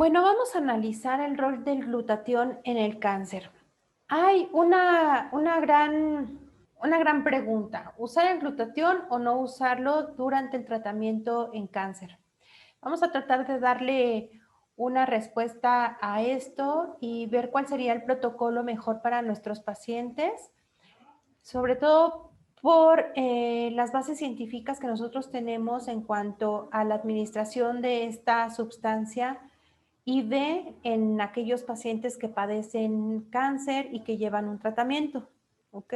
Bueno, vamos a analizar el rol del glutatión en el cáncer. Hay una gran pregunta, ¿usar el glutatión o no usarlo durante el tratamiento en cáncer? Vamos a tratar de darle una respuesta a esto y ver cuál sería el protocolo mejor para nuestros pacientes, sobre todo por las bases científicas que nosotros tenemos en cuanto a la administración de esta sustancia y B, en aquellos pacientes que padecen cáncer y que llevan un tratamiento, ¿ok?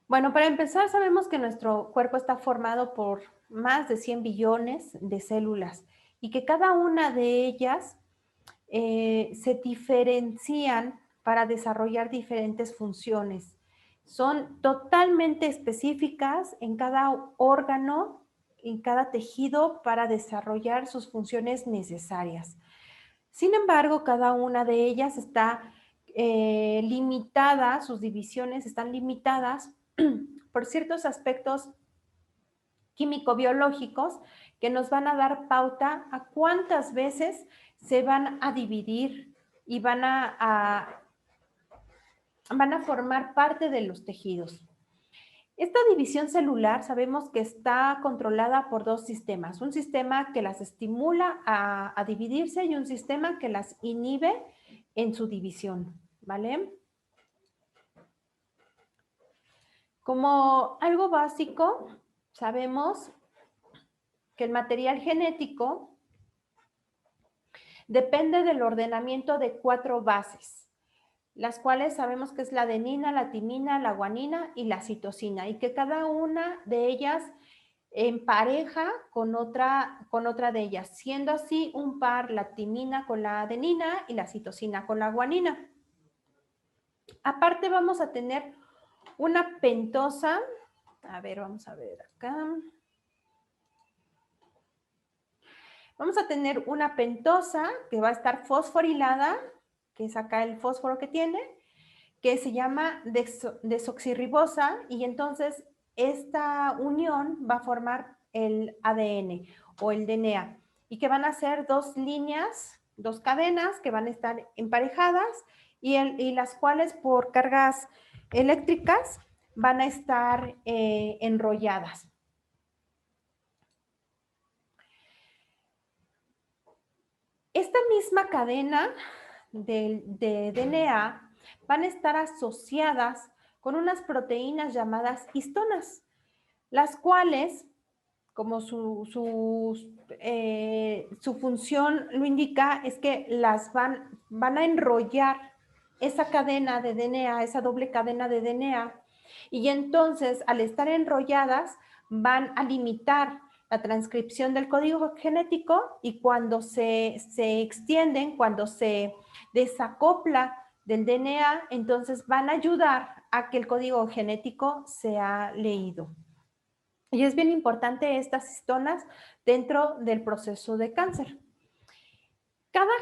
Bueno, para empezar, sabemos que nuestro cuerpo está formado por más de 100 billones de células y que cada una de ellas se diferencian para desarrollar diferentes funciones. Son totalmente específicas en cada órgano, en cada tejido para desarrollar sus funciones necesarias. Sin embargo, cada una de ellas está limitada, sus divisiones están limitadas por ciertos aspectos químico-biológicos que nos van a dar pauta a cuántas veces se van a dividir y van a formar parte de los tejidos. Esta división celular sabemos que está controlada por dos sistemas, un sistema que las estimula a dividirse y un sistema que las inhibe en su división, ¿vale? Como algo básico, sabemos que el material genético depende del ordenamiento de 4 bases, las cuales sabemos que es la adenina, la timina, la guanina y la citosina, y que cada una de ellas en pareja con otra de ellas, siendo así un par la timina con la adenina y la citosina con la guanina. Aparte vamos a tener una pentosa, a ver, vamos a ver acá. Vamos a tener una pentosa que va a estar fosforilada, que es acá el fósforo que tiene, que se llama desoxirribosa, y entonces esta unión va a formar el ADN o el DNA, y que van a ser dos líneas, dos cadenas que van a estar emparejadas y las cuales por cargas eléctricas van a estar enrolladas. Esta misma cadena de DNA van a estar asociadas con unas proteínas llamadas histonas, las cuales, como su función lo indica, es que las van a enrollar esa cadena de DNA, esa doble cadena de DNA, y entonces al estar enrolladas van a limitar la transcripción del código genético, y cuando se extienden, cuando se desacopla del DNA, entonces van a ayudar a que el código genético sea leído. Y es bien importante estas histonas dentro del proceso de cáncer. Cada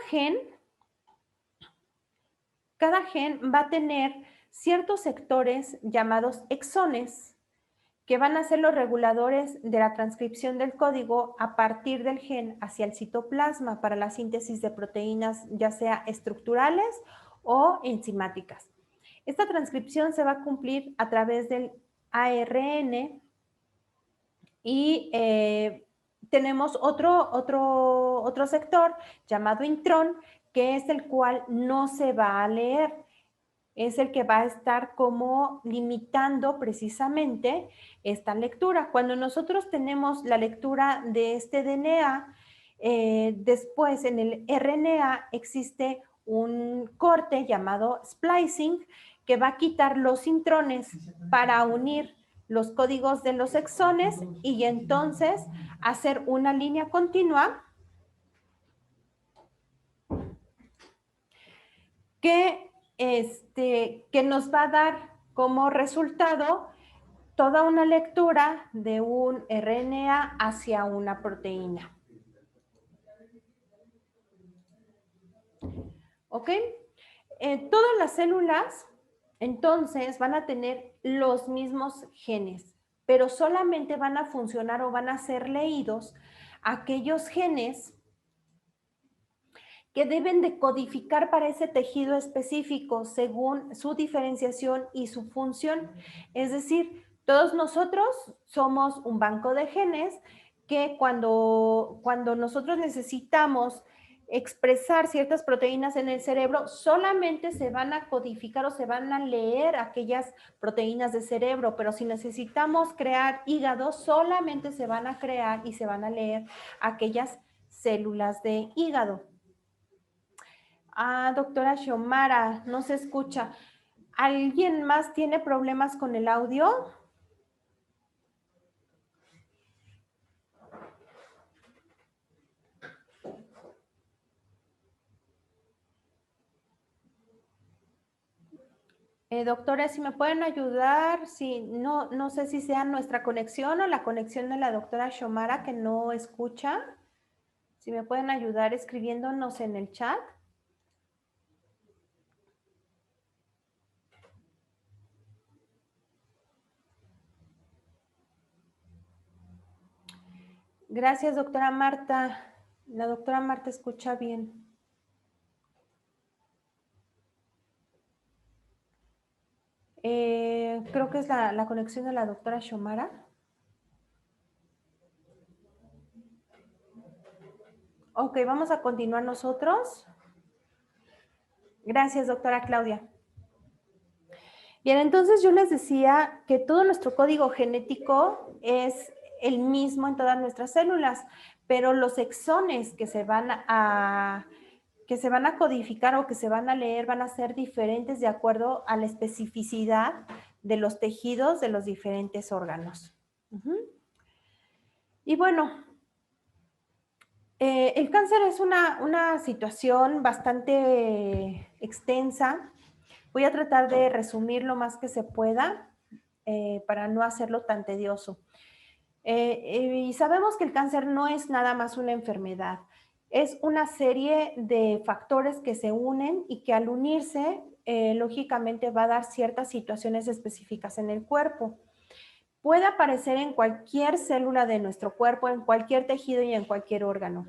gen va a tener ciertos sectores llamados exones, que van a ser los reguladores de la transcripción del código a partir del gen hacia el citoplasma para la síntesis de proteínas, ya sea estructurales o enzimáticas. Esta transcripción se va a cumplir a través del ARN y tenemos otro sector llamado intrón, que es el cual no se va a leer. Es el que va a estar como limitando precisamente esta lectura. Cuando nosotros tenemos la lectura de este DNA, después en el RNA existe un corte llamado splicing que va a quitar los intrones para unir los códigos de los exones y entonces hacer una línea continua que nos va a dar como resultado toda una lectura de un RNA hacia una proteína. ¿Ok? Todas las células entonces van a tener los mismos genes, pero solamente van a funcionar o van a ser leídos aquellos genes que deben de codificar para ese tejido específico según su diferenciación y su función. Es decir, todos nosotros somos un banco de genes que cuando nosotros necesitamos expresar ciertas proteínas en el cerebro, solamente se van a codificar o se van a leer aquellas proteínas de cerebro, pero si necesitamos crear hígado, solamente se van a crear y se van a leer aquellas células de hígado. Ah, doctora Xiomara, no se escucha. ¿Alguien más tiene problemas con el audio? Doctora, si me pueden ayudar, si no sé si sea nuestra conexión o la conexión de la doctora Xiomara que no escucha. Si me pueden ayudar escribiéndonos en el chat. Gracias, doctora Marta. La doctora Marta escucha bien. Creo que es la conexión de la doctora Xiomara. Ok, vamos a continuar nosotros. Gracias, doctora Claudia. Bien, entonces yo les decía que todo nuestro código genético es el mismo en todas nuestras células, pero los exones que se van a codificar o que se van a leer van a ser diferentes de acuerdo a la especificidad de los tejidos de los diferentes órganos. Y bueno, el cáncer es una situación bastante extensa. Voy a tratar de resumir lo más que se pueda para no hacerlo tan tedioso. Y sabemos que el cáncer no es nada más una enfermedad, es una serie de factores que se unen y que al unirse, lógicamente va a dar ciertas situaciones específicas en el cuerpo. Puede aparecer en cualquier célula de nuestro cuerpo, en cualquier tejido y en cualquier órgano.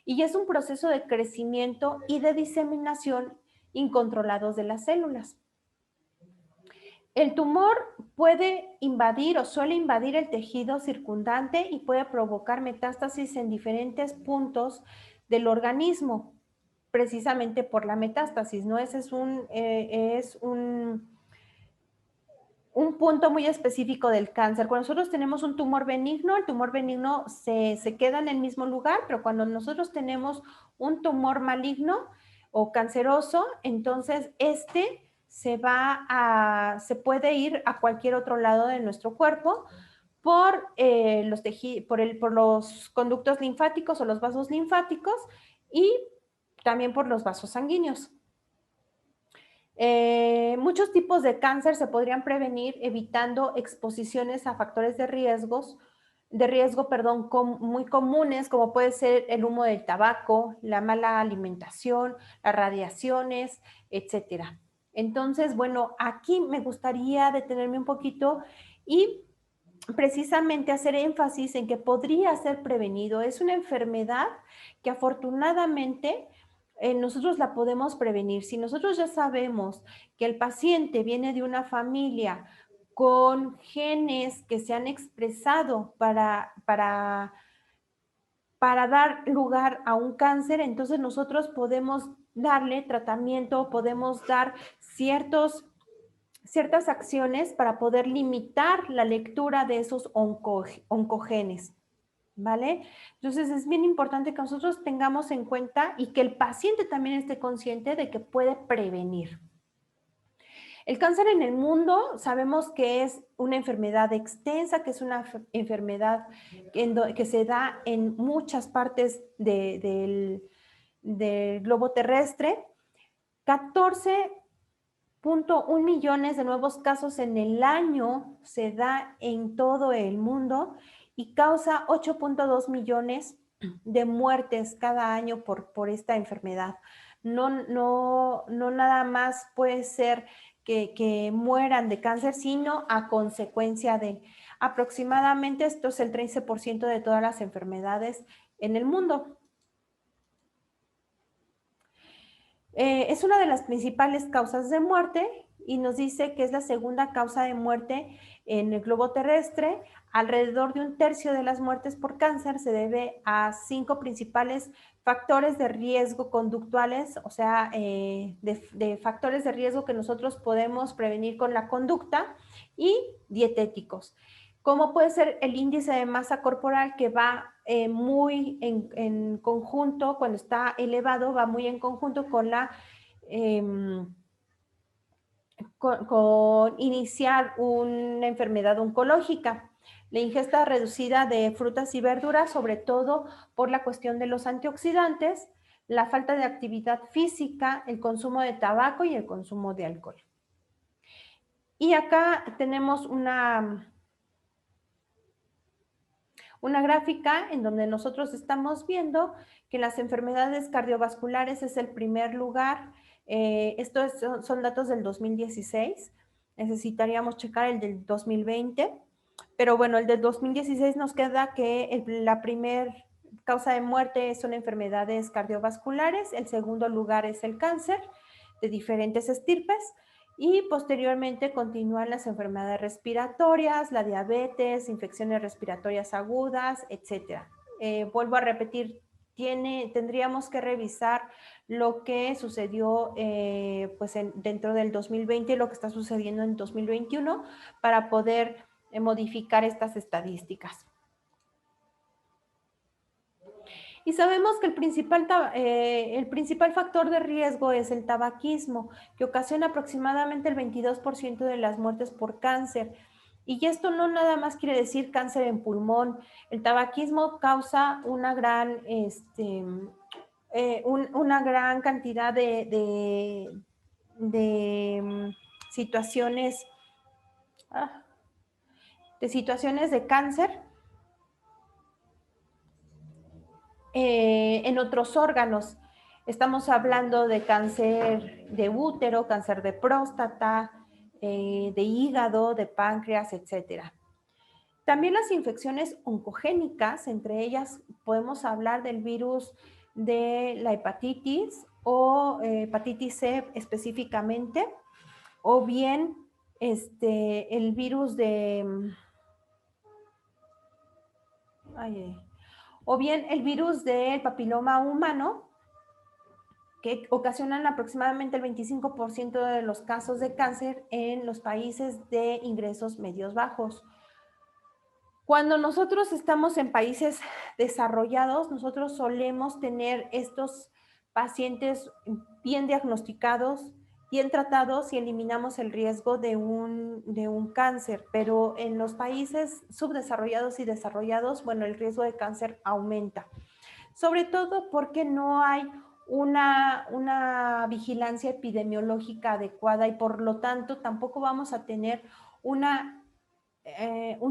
Y es un proceso de crecimiento y de diseminación incontrolados de las células. El tumor puede invadir o suele invadir el tejido circundante y puede provocar metástasis en diferentes puntos del organismo, precisamente por la metástasis, ¿no? Ese es un punto muy específico del cáncer. Cuando nosotros tenemos un tumor benigno, el tumor benigno se queda en el mismo lugar, pero cuando nosotros tenemos un tumor maligno o canceroso, entonces se puede ir a cualquier otro lado de nuestro cuerpo por los conductos linfáticos o los vasos linfáticos y también por los vasos sanguíneos. Muchos tipos de cáncer se podrían prevenir evitando exposiciones a factores de riesgo, muy comunes, como puede ser el humo del tabaco, la mala alimentación, las radiaciones, etcétera. Entonces, bueno, aquí me gustaría detenerme un poquito y precisamente hacer énfasis en que podría ser prevenido. Es una enfermedad que afortunadamente nosotros la podemos prevenir. Si nosotros ya sabemos que el paciente viene de una familia con genes que se han expresado para dar lugar a un cáncer, entonces nosotros podemos darle tratamiento, podemos dar ciertas acciones para poder limitar la lectura de esos oncogenes, ¿vale? Entonces es bien importante que nosotros tengamos en cuenta y que el paciente también esté consciente de que puede prevenir. El cáncer en el mundo sabemos que es una enfermedad extensa, que es una enfermedad que se da en muchas partes del globo terrestre. 14.1 millones de nuevos casos en el año se da en todo el mundo y causa 8.2 millones de muertes cada año por esta enfermedad. No nada más puede ser que mueran de cáncer, sino a consecuencia de aproximadamente esto es el 13% de todas las enfermedades en el mundo. Es una de las principales causas de muerte y nos dice que es la segunda causa de muerte en el globo terrestre. Alrededor de un tercio de las muertes por cáncer se debe a 5 principales factores de riesgo conductuales, o sea, de factores de riesgo que nosotros podemos prevenir con la conducta, y dietéticos. ¿Cómo puede ser el índice de masa corporal, que va muy en conjunto, cuando está elevado, va muy en conjunto con la con iniciar una enfermedad oncológica? La ingesta reducida de frutas y verduras, sobre todo por la cuestión de los antioxidantes, la falta de actividad física, el consumo de tabaco y el consumo de alcohol. Y acá tenemos una gráfica en donde nosotros estamos viendo que las enfermedades cardiovasculares es el primer lugar. Estos son datos del 2016. Necesitaríamos checar el del 2020. Pero bueno, el del 2016 nos queda que la primer causa de muerte son enfermedades cardiovasculares. El segundo lugar es el cáncer de diferentes estirpes. Y posteriormente continúan las enfermedades respiratorias, la diabetes, infecciones respiratorias agudas, etc. Vuelvo a repetir, tendríamos que revisar lo que sucedió pues dentro del 2020 y lo que está sucediendo en 2021 para poder modificar estas estadísticas. Y sabemos que el principal factor de riesgo es el tabaquismo, que ocasiona aproximadamente el 22% de las muertes por cáncer. Y esto no nada más quiere decir cáncer en pulmón. El tabaquismo causa una gran, una gran cantidad de situaciones, de situaciones de cáncer en otros órganos. Estamos hablando de cáncer de útero, cáncer de próstata, de hígado, de páncreas, etc. También las infecciones oncogénicas, entre ellas podemos hablar del virus de la hepatitis o hepatitis C específicamente, o bien el virus de... o bien el virus del papiloma humano, que ocasionan aproximadamente el 25% de los casos de cáncer en los países de ingresos medios bajos. Cuando nosotros estamos en países desarrollados, nosotros solemos tener estos pacientes bien diagnosticados, bien tratados, y eliminamos el riesgo de un cáncer, pero en los países subdesarrollados y desarrollados, bueno, el riesgo de cáncer aumenta, sobre todo porque no hay una vigilancia epidemiológica adecuada, y por lo tanto tampoco vamos a tener un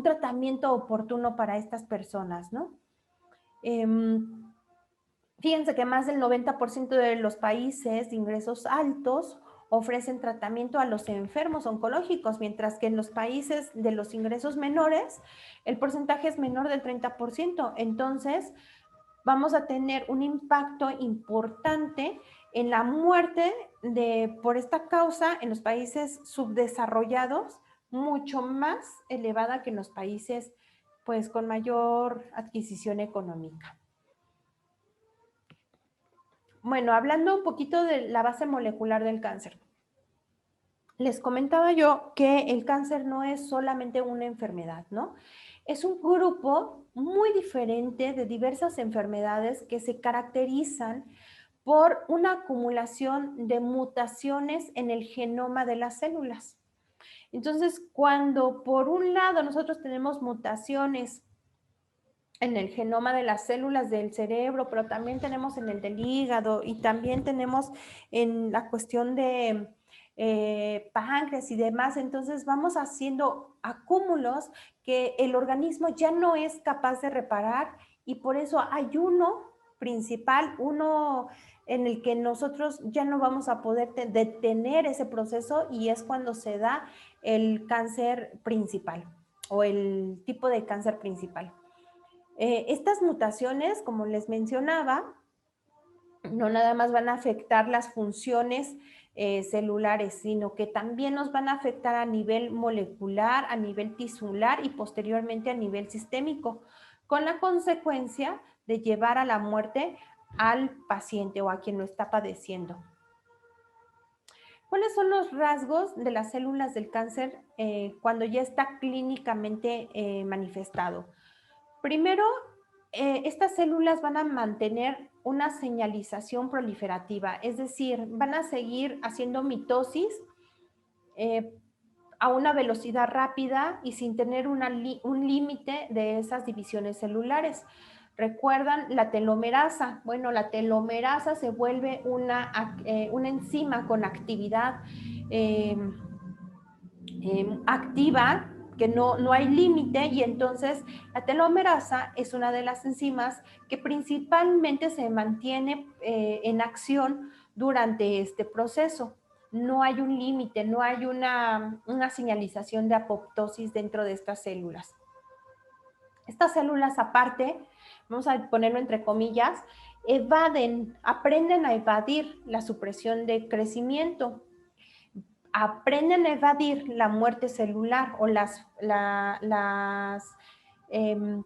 tratamiento oportuno para estas personas, ¿no? Fíjense que más del 90% de los países de ingresos altos ofrecen tratamiento a los enfermos oncológicos, mientras que en los países de los ingresos menores el porcentaje es menor del 30%. Entonces, vamos a tener un impacto importante en la muerte por esta causa en los países subdesarrollados, mucho más elevada que en los países pues con mayor adquisición económica. Bueno, hablando un poquito de la base molecular del cáncer. Les comentaba yo que el cáncer no es solamente una enfermedad, ¿no? Es un grupo muy diferente de diversas enfermedades que se caracterizan por una acumulación de mutaciones en el genoma de las células. Entonces, cuando por un lado nosotros tenemos mutaciones en el genoma de las células del cerebro, pero también tenemos en el del hígado, y también tenemos en la cuestión de páncreas y demás, entonces vamos haciendo acúmulos que el organismo ya no es capaz de reparar, y por eso hay uno principal, uno en el que nosotros ya no vamos a poder detener ese proceso, y es cuando se da el cáncer principal o el tipo de cáncer principal. Estas mutaciones, como les mencionaba, no nada más van a afectar las funciones celulares, sino que también nos van a afectar a nivel molecular, a nivel tisular y posteriormente a nivel sistémico, con la consecuencia de llevar a la muerte al paciente o a quien lo está padeciendo. ¿Cuáles son los rasgos de las células del cáncer cuando ya está clínicamente manifestado? Primero, estas células van a mantener una señalización proliferativa, es decir, van a seguir haciendo mitosis eh, a una velocidad rápida y sin tener un límite de esas divisiones celulares. ¿Recuerdan la telomerasa? Bueno, la telomerasa se vuelve una enzima con actividad eh, activa, que no hay límite, y entonces la telomerasa es una de las enzimas que principalmente se mantiene en acción durante este proceso. No hay un límite, no hay una señalización de apoptosis dentro de estas células. Estas células aparte, vamos a ponerlo entre comillas, aprenden a evadir la supresión de crecimiento, aprenden a evadir la muerte celular o eh,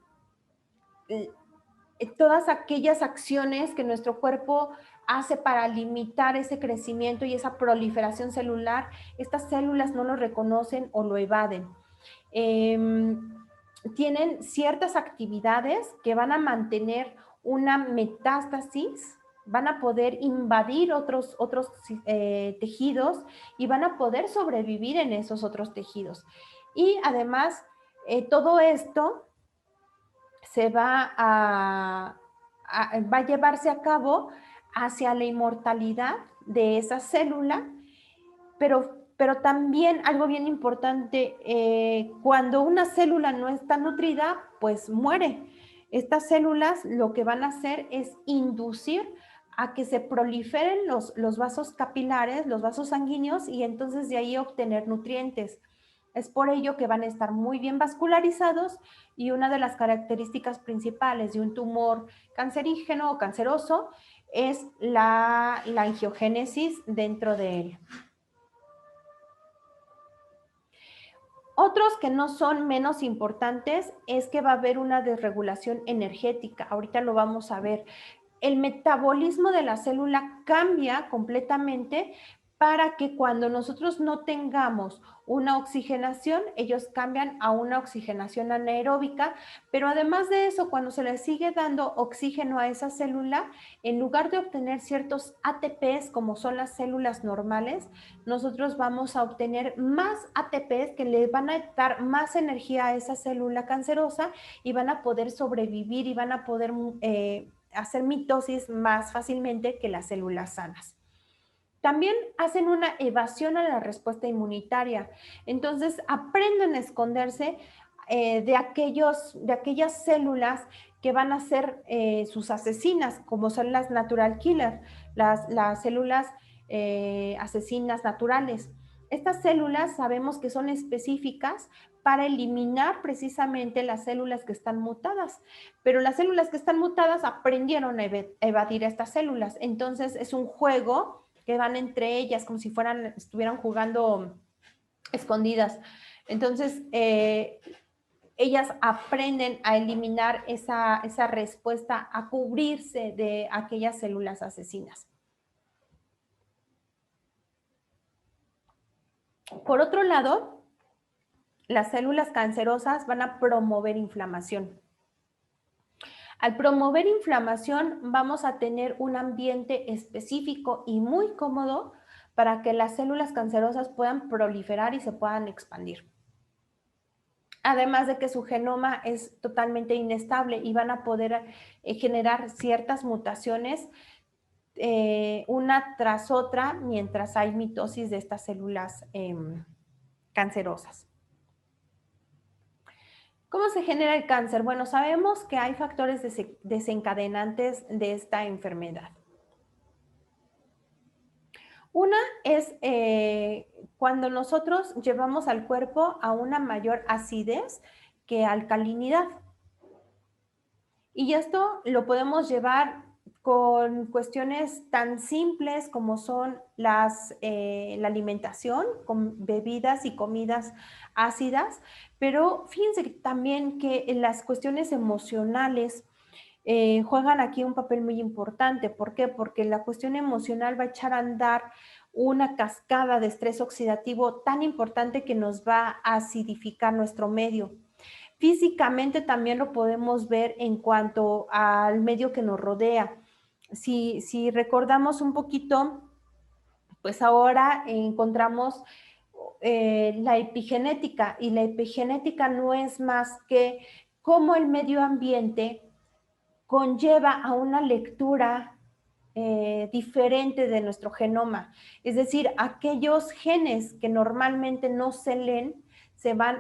todas aquellas acciones que nuestro cuerpo hace para limitar ese crecimiento y esa proliferación celular. Estas células no lo reconocen o lo evaden. Tienen ciertas actividades que van a mantener una metástasis, van a poder invadir otros tejidos y van a poder sobrevivir en esos otros tejidos. Y además, todo esto se va a llevarse a cabo hacia la inmortalidad de esa célula, pero también algo bien importante, cuando una célula no está nutrida, pues muere. Estas células lo que van a hacer es inducir a que se proliferen los vasos capilares, los vasos sanguíneos, y entonces de ahí obtener nutrientes. Es por ello que van a estar muy bien vascularizados, y una de las características principales de un tumor cancerígeno o canceroso es la angiogénesis dentro de él. Otros que no son menos importantes es que va a haber una desregulación energética. Ahorita lo vamos a ver. El metabolismo de la célula cambia completamente para que cuando nosotros no tengamos una oxigenación, ellos cambian a una oxigenación anaeróbica, pero además de eso, cuando se le sigue dando oxígeno a esa célula, en lugar de obtener ciertos ATPs como son las células normales, nosotros vamos a obtener más ATPs que le van a dar más energía a esa célula cancerosa y van a poder sobrevivir y van a poder hacer mitosis más fácilmente que las células sanas. También hacen una evasión a la respuesta inmunitaria. Entonces, aprenden a esconderse de aquellas células que van a ser sus asesinas, como son las natural killer, las células asesinas naturales. Estas células sabemos que son específicas para eliminar precisamente las células que están mutadas, pero las células que están mutadas aprendieron a evadir a estas células. Entonces, es un juego que van entre ellas como si estuvieran jugando escondidas. Entonces, ellas aprenden a eliminar esa respuesta, a cubrirse de aquellas células asesinas. Por otro lado, las células cancerosas van a promover inflamación. Al promover inflamación, vamos a tener un ambiente específico y muy cómodo para que las células cancerosas puedan proliferar y se puedan expandir. Además de que su genoma es totalmente inestable y van a poder generar ciertas mutaciones una tras otra mientras hay mitosis de estas células cancerosas. ¿Cómo se genera el cáncer? Bueno, sabemos que hay factores desencadenantes de esta enfermedad. Una es cuando nosotros llevamos al cuerpo a una mayor acidez que alcalinidad. Y esto lo podemos llevar con cuestiones tan simples como son la alimentación, con bebidas y comidas ácidas, pero fíjense también que en las cuestiones emocionales juegan aquí un papel muy importante. ¿Por qué? Porque la cuestión emocional va a echar a andar una cascada de estrés oxidativo tan importante que nos va a acidificar nuestro medio. Físicamente también lo podemos ver en cuanto al medio que nos rodea. Si recordamos un poquito, pues ahora encontramos la epigenética, y la epigenética no es más que cómo el medio ambiente conlleva a una lectura diferente de nuestro genoma. Es decir, aquellos genes que normalmente no se leen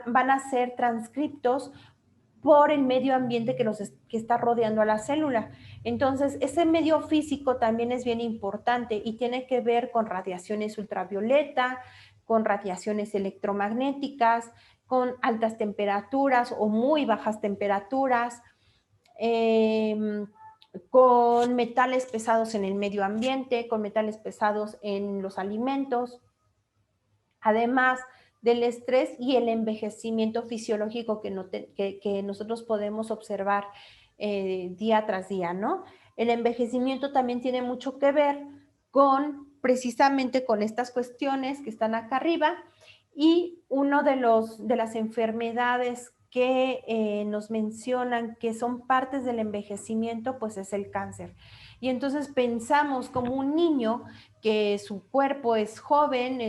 van a ser transcriptos por el medio ambiente que está rodeando a la célula. Entonces, ese medio físico también es bien importante y tiene que ver con radiaciones ultravioleta, con radiaciones electromagnéticas, con altas temperaturas o muy bajas temperaturas, eh, con metales pesados en el medio ambiente, con metales pesados en los alimentos, además del estrés y el envejecimiento fisiológico que nosotros podemos observar día tras día, ¿no? El envejecimiento también tiene mucho que ver con precisamente con estas cuestiones que están acá arriba, y uno de las enfermedades que nos mencionan que son partes del envejecimiento, pues es el cáncer. Y entonces pensamos como un niño que su cuerpo es joven,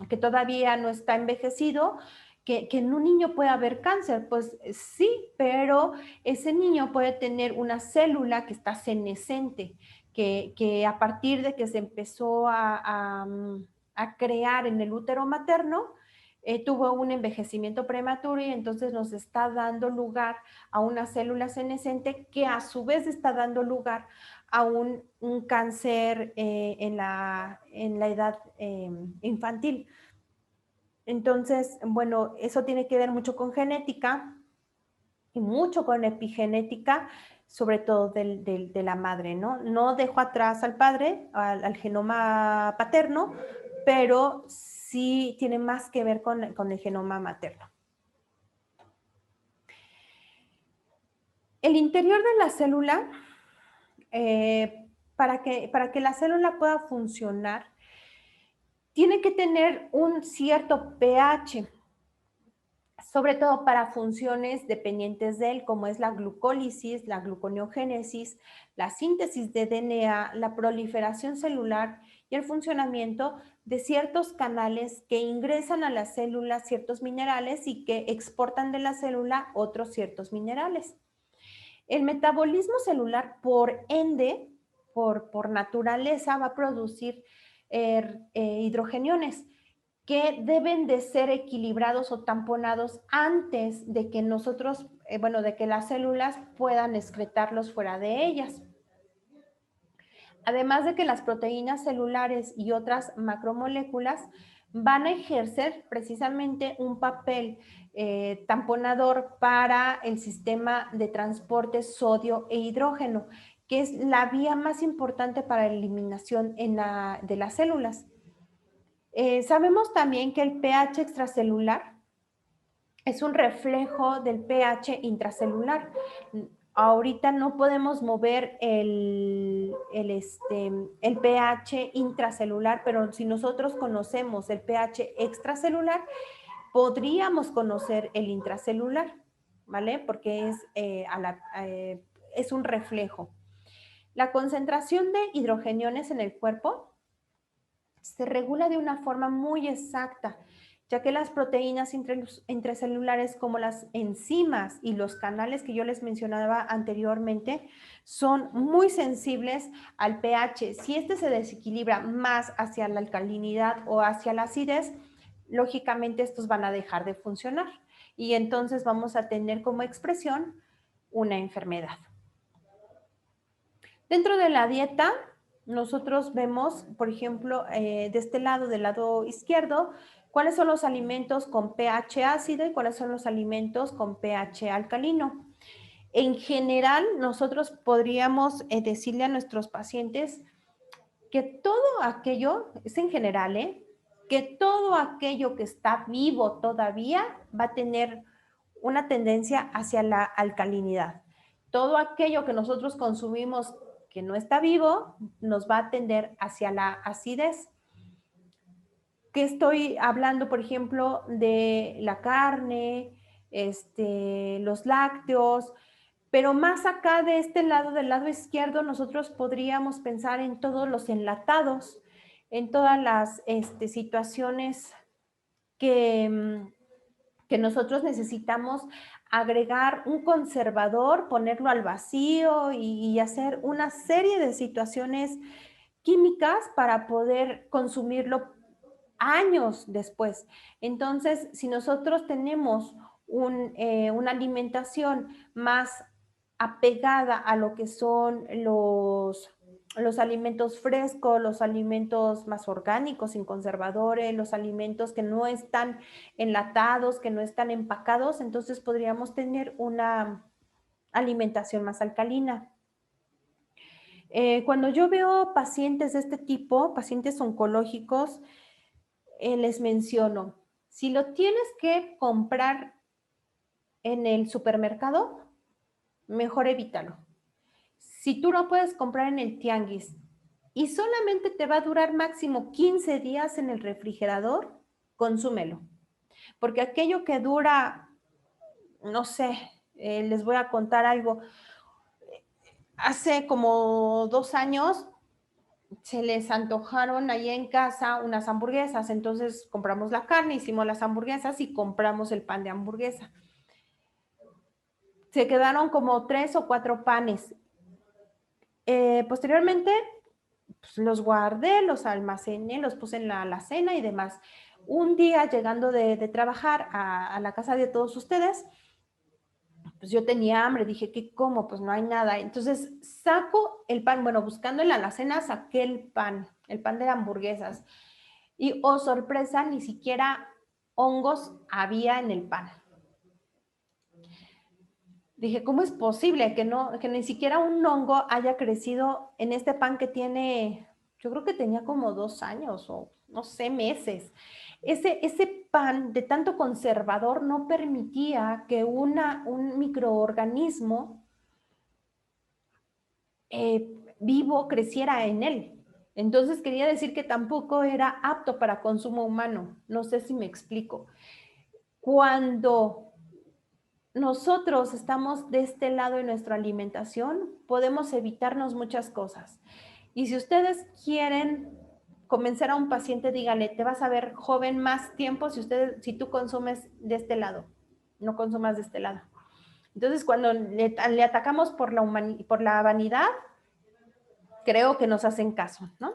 que todavía no está envejecido, que en un niño puede haber cáncer. Pues sí, pero ese niño puede tener una célula que está senescente, que a partir de que se empezó a crear en el útero materno, tuvo un envejecimiento prematuro, y entonces nos está dando lugar a una célula senescente que a su vez está dando lugar a un cáncer en la edad infantil. Entonces, bueno, eso tiene que ver mucho con genética y mucho con epigenética, sobre todo de la madre, ¿no? No dejo atrás al padre, al genoma paterno, pero sí tiene más que ver con el genoma materno. El interior de la célula, para que la célula pueda funcionar, tiene que tener un cierto pH, sobre todo para funciones dependientes de él, como es la glucólisis, la gluconeogénesis, la síntesis de DNA, la proliferación celular y el funcionamiento de ciertos canales que ingresan a la célula ciertos minerales y que exportan de la célula otros ciertos minerales. El metabolismo celular, por ende, por naturaleza, va a producir hidrogeniones que deben de ser equilibrados o tamponados antes de que nosotros, de que las células puedan excretarlos fuera de ellas. Además de que las proteínas celulares y otras macromoléculas van a ejercer precisamente un papel tamponador para el sistema de transporte sodio e hidrógeno, que es la vía más importante para la eliminación de las células. Sabemos también que el pH extracelular es un reflejo del pH intracelular. Ahorita no podemos mover el pH intracelular, pero si nosotros conocemos el pH extracelular, podríamos conocer el intracelular, ¿vale? Porque es un reflejo. La concentración de hidrogeniones en el cuerpo se regula de una forma muy exacta, ya que las proteínas intracelulares como las enzimas y los canales que yo les mencionaba anteriormente son muy sensibles al pH. Si este se desequilibra más hacia la alcalinidad o hacia la acidez, lógicamente estos van a dejar de funcionar y entonces vamos a tener como expresión una enfermedad. Dentro de la dieta, nosotros vemos, por ejemplo, de este lado, del lado izquierdo, cuáles son los alimentos con pH ácido y cuáles son los alimentos con pH alcalino. En general, nosotros podríamos decirle a nuestros pacientes que todo aquello, es en general, que todo aquello que está vivo todavía va a tener una tendencia hacia la alcalinidad. Todo aquello que nosotros consumimos que no está vivo nos va a tender hacia la acidez. Que estoy hablando, por ejemplo, de la carne, los lácteos, pero más acá de este lado, del lado izquierdo, nosotros podríamos pensar en todos los enlatados, en todas las situaciones que, que nosotros necesitamos agregar un conservador, ponerlo al vacío y hacer una serie de situaciones químicas para poder consumirlo años después. Entonces, si nosotros tenemos una alimentación más apegada a lo que son los alimentos frescos, los alimentos más orgánicos, sin conservadores, los alimentos que no están enlatados, que no están empacados, entonces podríamos tener una alimentación más alcalina. Cuando yo veo pacientes de este tipo, pacientes oncológicos, les menciono, si lo tienes que comprar en el supermercado, mejor evítalo. Si tú lo puedes comprar en el tianguis y solamente te va a durar máximo 15 días en el refrigerador, consúmelo. Porque aquello que dura, no sé, les voy a contar algo. Hace como 2 años se les antojaron ahí en casa unas hamburguesas, entonces compramos la carne, hicimos las hamburguesas y compramos el pan de hamburguesa. Se quedaron como 3 o 4 panes. Posteriormente, pues, los guardé, los almacené, los puse en la alacena y demás. Un día llegando de trabajar a la casa de todos ustedes, pues yo tenía hambre, dije, ¿qué como? Pues no hay nada. Entonces saco el pan, bueno, buscando en la alacena saqué el pan de hamburguesas. Y, oh sorpresa, ni siquiera hongos había en el pan. Dije, ¿cómo es posible que ni siquiera un hongo haya crecido en este pan que tiene, yo creo que tenía como 2 años o no sé, meses? Ese pan de tanto conservador no permitía que un microorganismo vivo creciera en él. Entonces quería decir que tampoco era apto para consumo humano. No sé si me explico. Cuando nosotros estamos de este lado en nuestra alimentación, podemos evitarnos muchas cosas. Y si ustedes quieren convencer a un paciente, díganle, te vas a ver joven más tiempo si tú consumes de este lado, no consumas de este lado. Entonces, cuando le atacamos por la vanidad, creo que nos hacen caso, ¿no?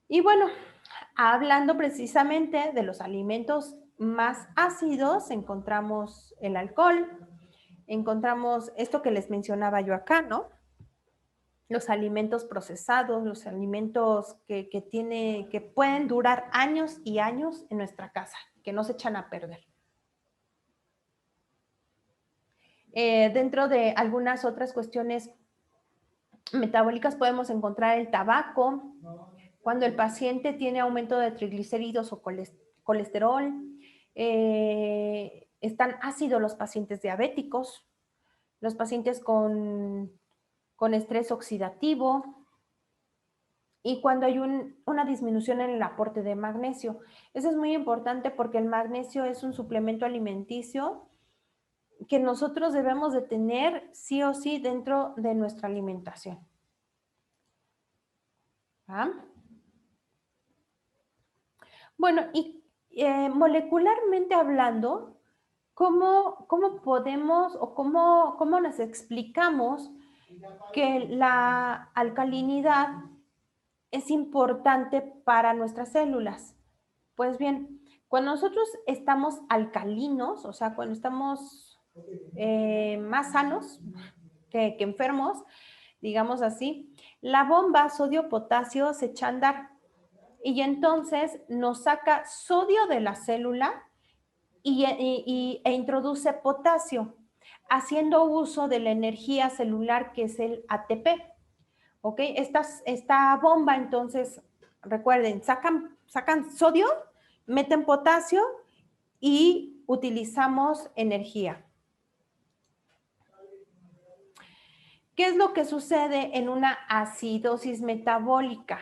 Y bueno, hablando precisamente de los alimentos más ácidos, encontramos el alcohol, encontramos esto que les mencionaba yo acá, ¿no? Los alimentos procesados, los alimentos que pueden durar años y años en nuestra casa, que no se echan a perder. Dentro de algunas otras cuestiones metabólicas podemos encontrar el tabaco, cuando el paciente tiene aumento de triglicéridos o colesterol, están ácidos los pacientes diabéticos, los pacientes con estrés oxidativo y cuando hay una disminución en el aporte de magnesio. Eso es muy importante porque el magnesio es un suplemento alimenticio que nosotros debemos de tener sí o sí dentro de nuestra alimentación. ¿Ah? Bueno, y molecularmente hablando, ¿cómo podemos o cómo nos explicamos que la alcalinidad es importante para nuestras células? Pues bien, cuando nosotros estamos alcalinos, o sea, cuando estamos más sanos que enfermos, digamos así, la bomba sodio-potasio se echa a andar y entonces nos saca sodio de la célula e introduce potasio. haciendo uso de la energía celular que es el ATP. ¿Ok? Esta bomba, entonces, recuerden, sacan sodio, meten potasio y utilizamos energía. ¿Qué es lo que sucede en una acidosis metabólica?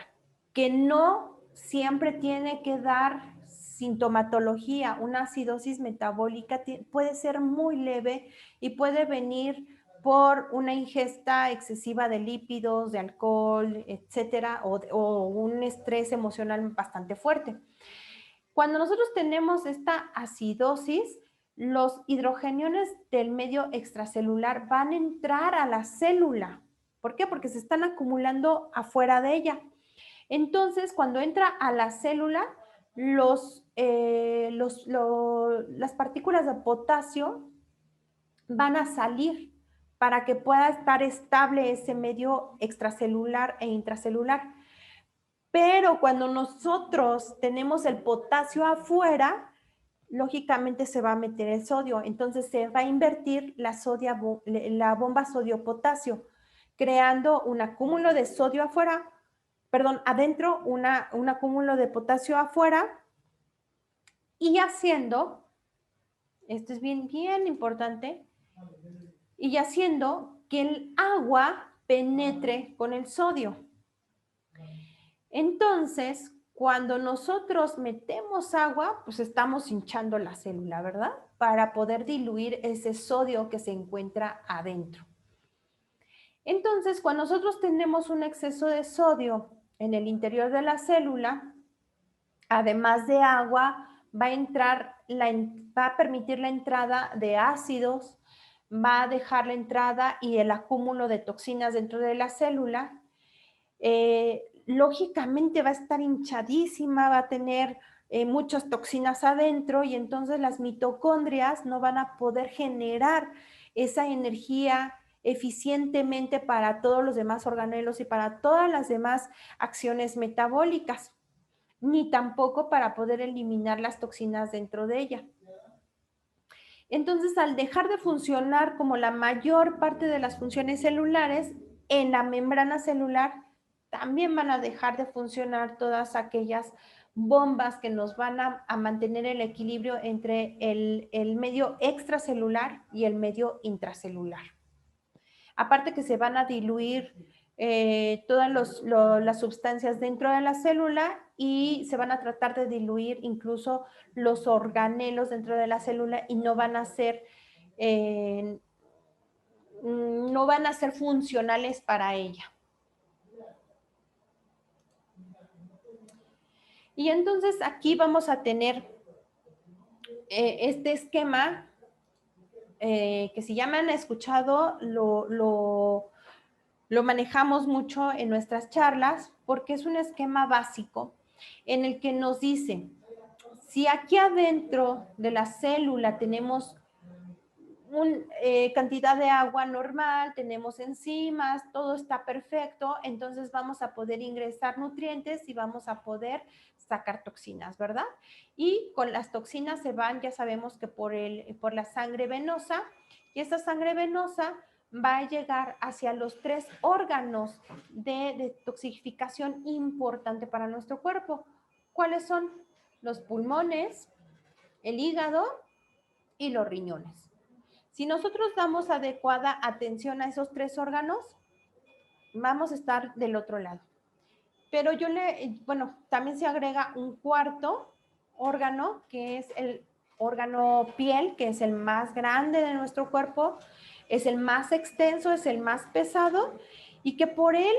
Que no siempre tiene que dar sintomatología. Una acidosis metabólica puede ser muy leve y puede venir por una ingesta excesiva de lípidos, de alcohol, etcétera, o un estrés emocional bastante fuerte. Cuando nosotros tenemos esta acidosis, los hidrogeniones del medio extracelular van a entrar a la célula. ¿Por qué? Porque se están acumulando afuera de ella. Entonces, cuando entra a la célula, las partículas de potasio van a salir para que pueda estar estable ese medio extracelular e intracelular. Pero cuando nosotros tenemos el potasio afuera, lógicamente se va a meter el sodio. Entonces se va a invertir la bomba sodio-potasio, creando un acúmulo de sodio afuera, perdón, adentro, un acúmulo de potasio afuera y haciendo, esto es bien, bien importante, y haciendo que el agua penetre con el sodio. Entonces, cuando nosotros metemos agua, pues estamos hinchando la célula, ¿verdad? Para poder diluir ese sodio que se encuentra adentro. Entonces, cuando nosotros tenemos un exceso de sodio en el interior de la célula, además de agua, va a permitir la entrada de ácidos, va a dejar la entrada y el acúmulo de toxinas dentro de la célula. Lógicamente va a estar hinchadísima, va a tener muchas toxinas adentro y entonces las mitocondrias no van a poder generar esa energía eficientemente para todos los demás organelos y para todas las demás acciones metabólicas, ni tampoco para poder eliminar las toxinas dentro de ella. Entonces, al dejar de funcionar como la mayor parte de las funciones celulares, en la membrana celular también van a dejar de funcionar todas aquellas bombas que nos van a mantener el equilibrio entre el medio extracelular y el medio intracelular. Aparte que se van a diluir todas las sustancias dentro de la célula y se van a tratar de diluir incluso los organelos dentro de la célula y no van a ser funcionales para ella. Y entonces aquí vamos a tener este esquema que si ya me han escuchado, lo manejamos mucho en nuestras charlas porque es un esquema básico en el que nos dice, si aquí adentro de la célula tenemos cantidad de agua normal, tenemos enzimas, todo está perfecto, entonces vamos a poder ingresar nutrientes y vamos a poder sacar toxinas, ¿verdad? Y con las toxinas se van, ya sabemos que por la sangre venosa, y esta sangre venosa va a llegar hacia los 3 órganos de detoxificación importante para nuestro cuerpo. ¿Cuáles son? Los pulmones, el hígado y los riñones. Si nosotros damos adecuada atención a esos 3 órganos, vamos a estar del otro lado. Pero también se agrega un cuarto órgano, que es el órgano piel, que es el más grande de nuestro cuerpo, es el más extenso, es el más pesado, y que por él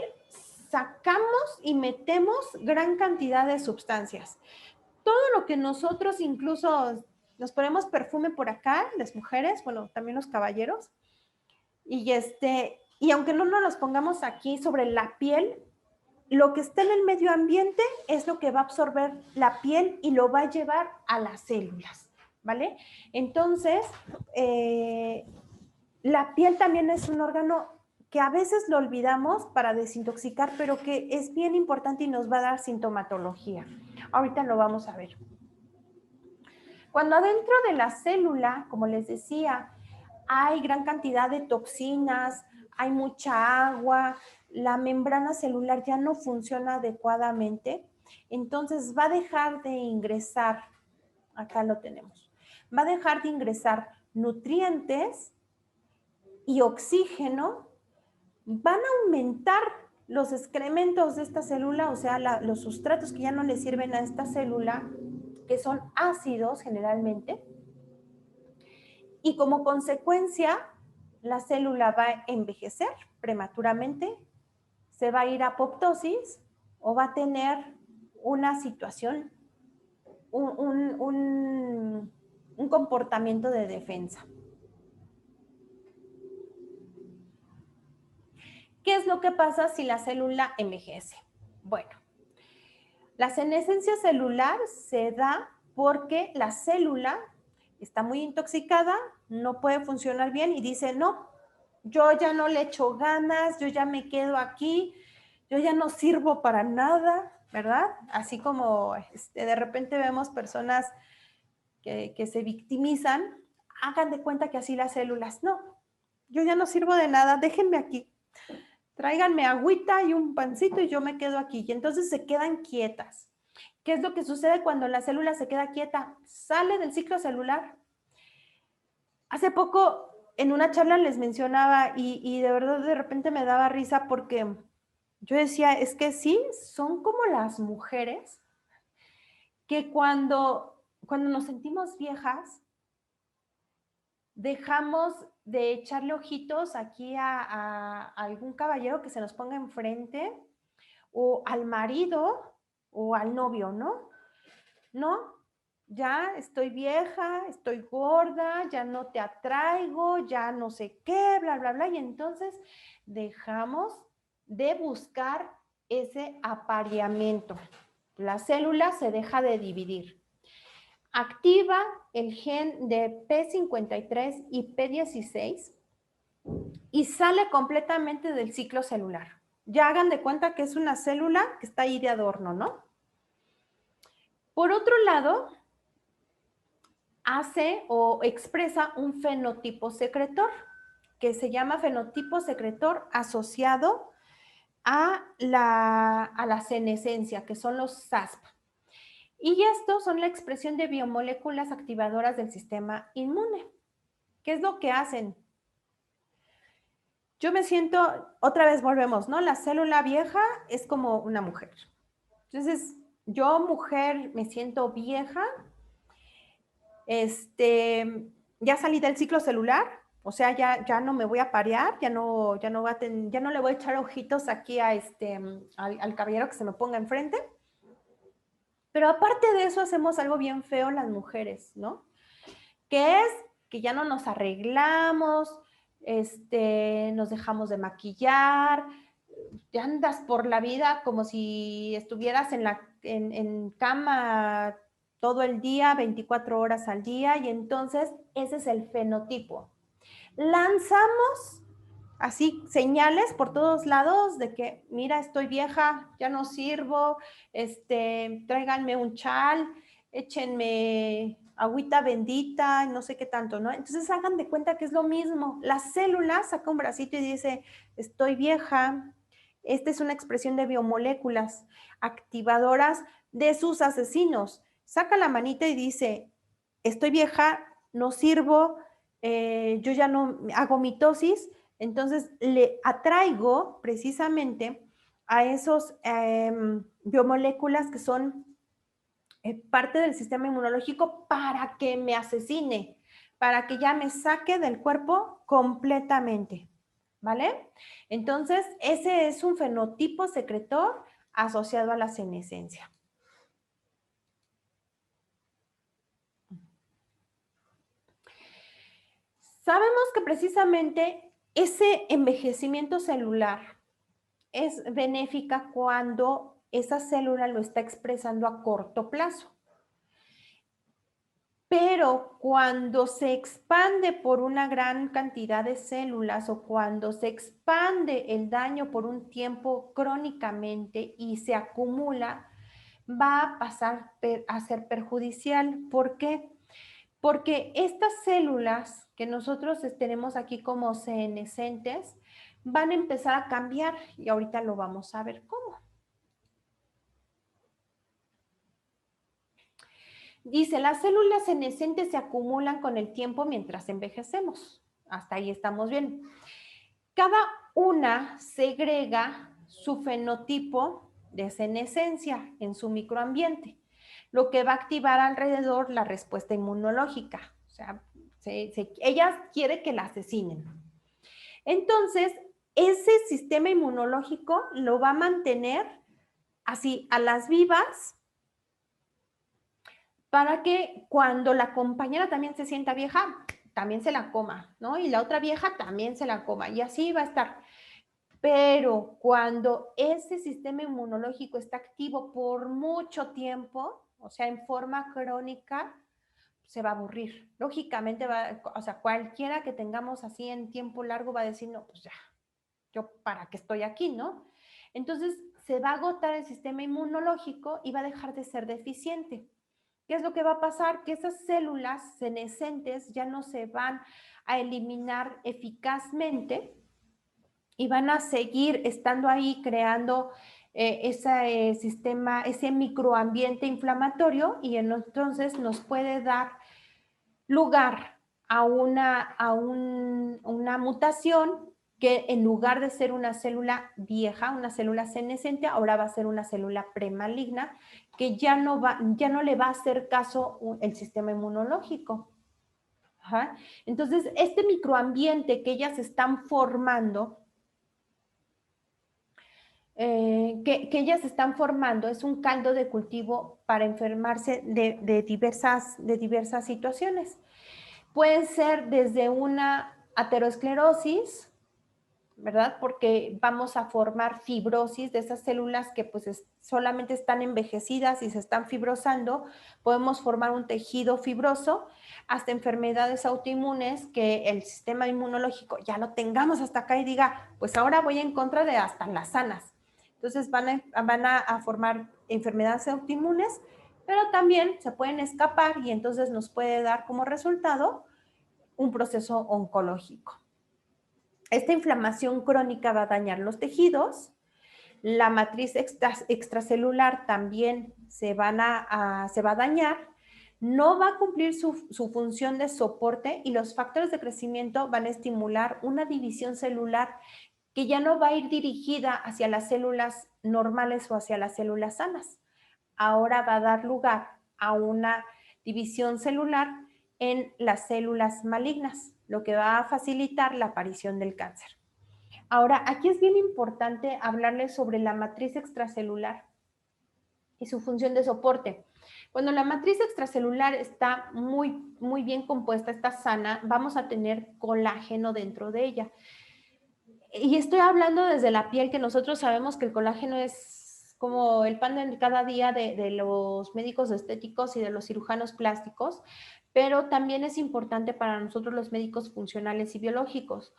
sacamos y metemos gran cantidad de sustancias. Todo lo que nosotros incluso nos ponemos perfume por acá, las mujeres, bueno, también los caballeros, y aunque no nos los pongamos aquí sobre la piel, lo que está en el medio ambiente es lo que va a absorber la piel y lo va a llevar a las células, ¿vale? Entonces, la piel también es un órgano que a veces lo olvidamos para desintoxicar, pero que es bien importante y nos va a dar sintomatología. Ahorita lo vamos a ver. Cuando adentro de la célula, como les decía, hay gran cantidad de toxinas, hay mucha agua, la membrana celular ya no funciona adecuadamente, entonces va a dejar de ingresar, acá lo tenemos, va a dejar de ingresar nutrientes y oxígeno, van a aumentar los excrementos de esta célula, o sea, los sustratos que ya no le sirven a esta célula, que son ácidos generalmente, y como consecuencia, la célula va a envejecer prematuramente, se va a ir a apoptosis o va a tener una situación, un comportamiento de defensa. ¿Qué es lo que pasa si la célula envejece? Bueno, la senescencia celular se da porque la célula está muy intoxicada, no puede funcionar bien y dice, no, yo ya no le echo ganas, yo ya me quedo aquí, yo ya no sirvo para nada, ¿verdad? Así como de repente vemos personas que se victimizan, hagan de cuenta que así las células, no, yo ya no sirvo de nada, déjenme aquí, tráiganme agüita y un pancito y yo me quedo aquí. Y entonces se quedan quietas. ¿Qué es lo que sucede cuando la célula se queda quieta? Sale del ciclo celular. Hace poco en una charla les mencionaba y de verdad de repente me daba risa porque yo decía, es que sí, son como las mujeres que cuando nos sentimos viejas, dejamos de echarle ojitos aquí a algún caballero que se nos ponga enfrente o al marido o al novio, ¿no? No, ya estoy vieja, estoy gorda, ya no te atraigo, ya no sé qué, bla, bla, bla. Y entonces dejamos de buscar ese apareamiento. La célula se deja de dividir. Activa el gen de P53 y P16 y sale completamente del ciclo celular. Ya hagan de cuenta que es una célula que está ahí de adorno, ¿no? Por otro lado, hace o expresa un fenotipo secretor, que se llama fenotipo secretor asociado a la senescencia, que son los SASP. Y estos son la expresión de biomoléculas activadoras del sistema inmune. ¿Qué es lo que hacen? Yo me siento, otra vez volvemos, ¿no? La célula vieja es como una mujer. Entonces, yo mujer me siento vieja, ya salí del ciclo celular, o sea, ya no me voy a parear, ya no le voy a echar ojitos aquí al caballero que se me ponga enfrente. Pero aparte de eso, hacemos algo bien feo las mujeres, ¿no? Que es que ya no nos arreglamos, nos dejamos de maquillar, te andas por la vida como si estuvieras en cama todo el día, 24 horas al día, y entonces ese es el fenotipo. Lanzamos así señales por todos lados de que, mira, estoy vieja, ya no sirvo, tráiganme un chal, échenme agüita bendita, no sé qué tanto, ¿no? Entonces hagan de cuenta que es lo mismo. La célula saca un bracito y dice, estoy vieja. Esta es una expresión de biomoléculas activadoras de sus asesinos. Saca la manita y dice, estoy vieja, no sirvo, yo ya no hago mitosis, entonces le atraigo precisamente a esos biomoléculas que son parte del sistema inmunológico para que me asesine, para que ya me saque del cuerpo completamente, ¿vale? Entonces, ese es un fenotipo secretor asociado a la senescencia. Sabemos que precisamente ese envejecimiento celular es benéfica cuando esa célula lo está expresando a corto plazo. Pero cuando se expande por una gran cantidad de células o cuando se expande el daño por un tiempo crónicamente y se acumula, va a pasar a ser perjudicial. ¿Por qué? Porque estas células que nosotros tenemos aquí como senescentes van a empezar a cambiar y ahorita lo vamos a ver cómo. Dice, las células senescentes se acumulan con el tiempo mientras envejecemos. Hasta ahí estamos bien. Cada una segrega su fenotipo de senescencia en su microambiente, lo que va a activar alrededor la respuesta inmunológica. O sea, ella quiere que la asesinen. Entonces, ese sistema inmunológico lo va a mantener así a las vivas para que cuando la compañera también se sienta vieja, también se la coma, ¿no? Y la otra vieja también se la coma, y así va a estar. Pero cuando ese sistema inmunológico está activo por mucho tiempo, o sea, en forma crónica, se va a aburrir. Lógicamente, o sea, cualquiera que tengamos así en tiempo largo va a decir, no, pues ya, yo para qué estoy aquí, ¿no? Entonces, se va a agotar el sistema inmunológico y va a dejar de ser deficiente. ¿Qué es lo que va a pasar? Que esas células senescentes ya no se van a eliminar eficazmente y van a seguir estando ahí creando ese sistema, ese microambiente inflamatorio y entonces nos puede dar lugar a una mutación que en lugar de ser una célula vieja, una célula senescente, ahora va a ser una célula premaligna que ya no le va a hacer caso el sistema inmunológico. Ajá. Entonces, este microambiente que ellas están formando, que ellas están formando es un caldo de cultivo para enfermarse de diversas situaciones. Pueden ser desde una aterosclerosis, ¿verdad? Porque vamos a formar fibrosis de esas células que pues solamente están envejecidas y se están fibrosando. Podemos formar un tejido fibroso, hasta enfermedades autoinmunes que el sistema inmunológico ya lo tengamos hasta acá y diga, pues ahora voy en contra de hasta las sanas. Entonces van a formar enfermedades autoinmunes, pero también se pueden escapar y entonces nos puede dar como resultado un proceso oncológico. Esta inflamación crónica va a dañar los tejidos, la matriz extracelular también se va a dañar, no va a cumplir su función de soporte y los factores de crecimiento van a estimular una división celular que ya no va a ir dirigida hacia las células normales o hacia las células sanas. Ahora va a dar lugar a una división celular en las células malignas, lo que va a facilitar la aparición del cáncer. Ahora, aquí es bien importante hablarles sobre la matriz extracelular y su función de soporte. Cuando la matriz extracelular está muy bien compuesta, está sana, vamos a tener colágeno dentro de ella. Y estoy hablando desde la piel, que nosotros sabemos que el colágeno es como el pan de cada día de los médicos estéticos y de los cirujanos plásticos, pero también es importante para nosotros los médicos funcionales y biológicos,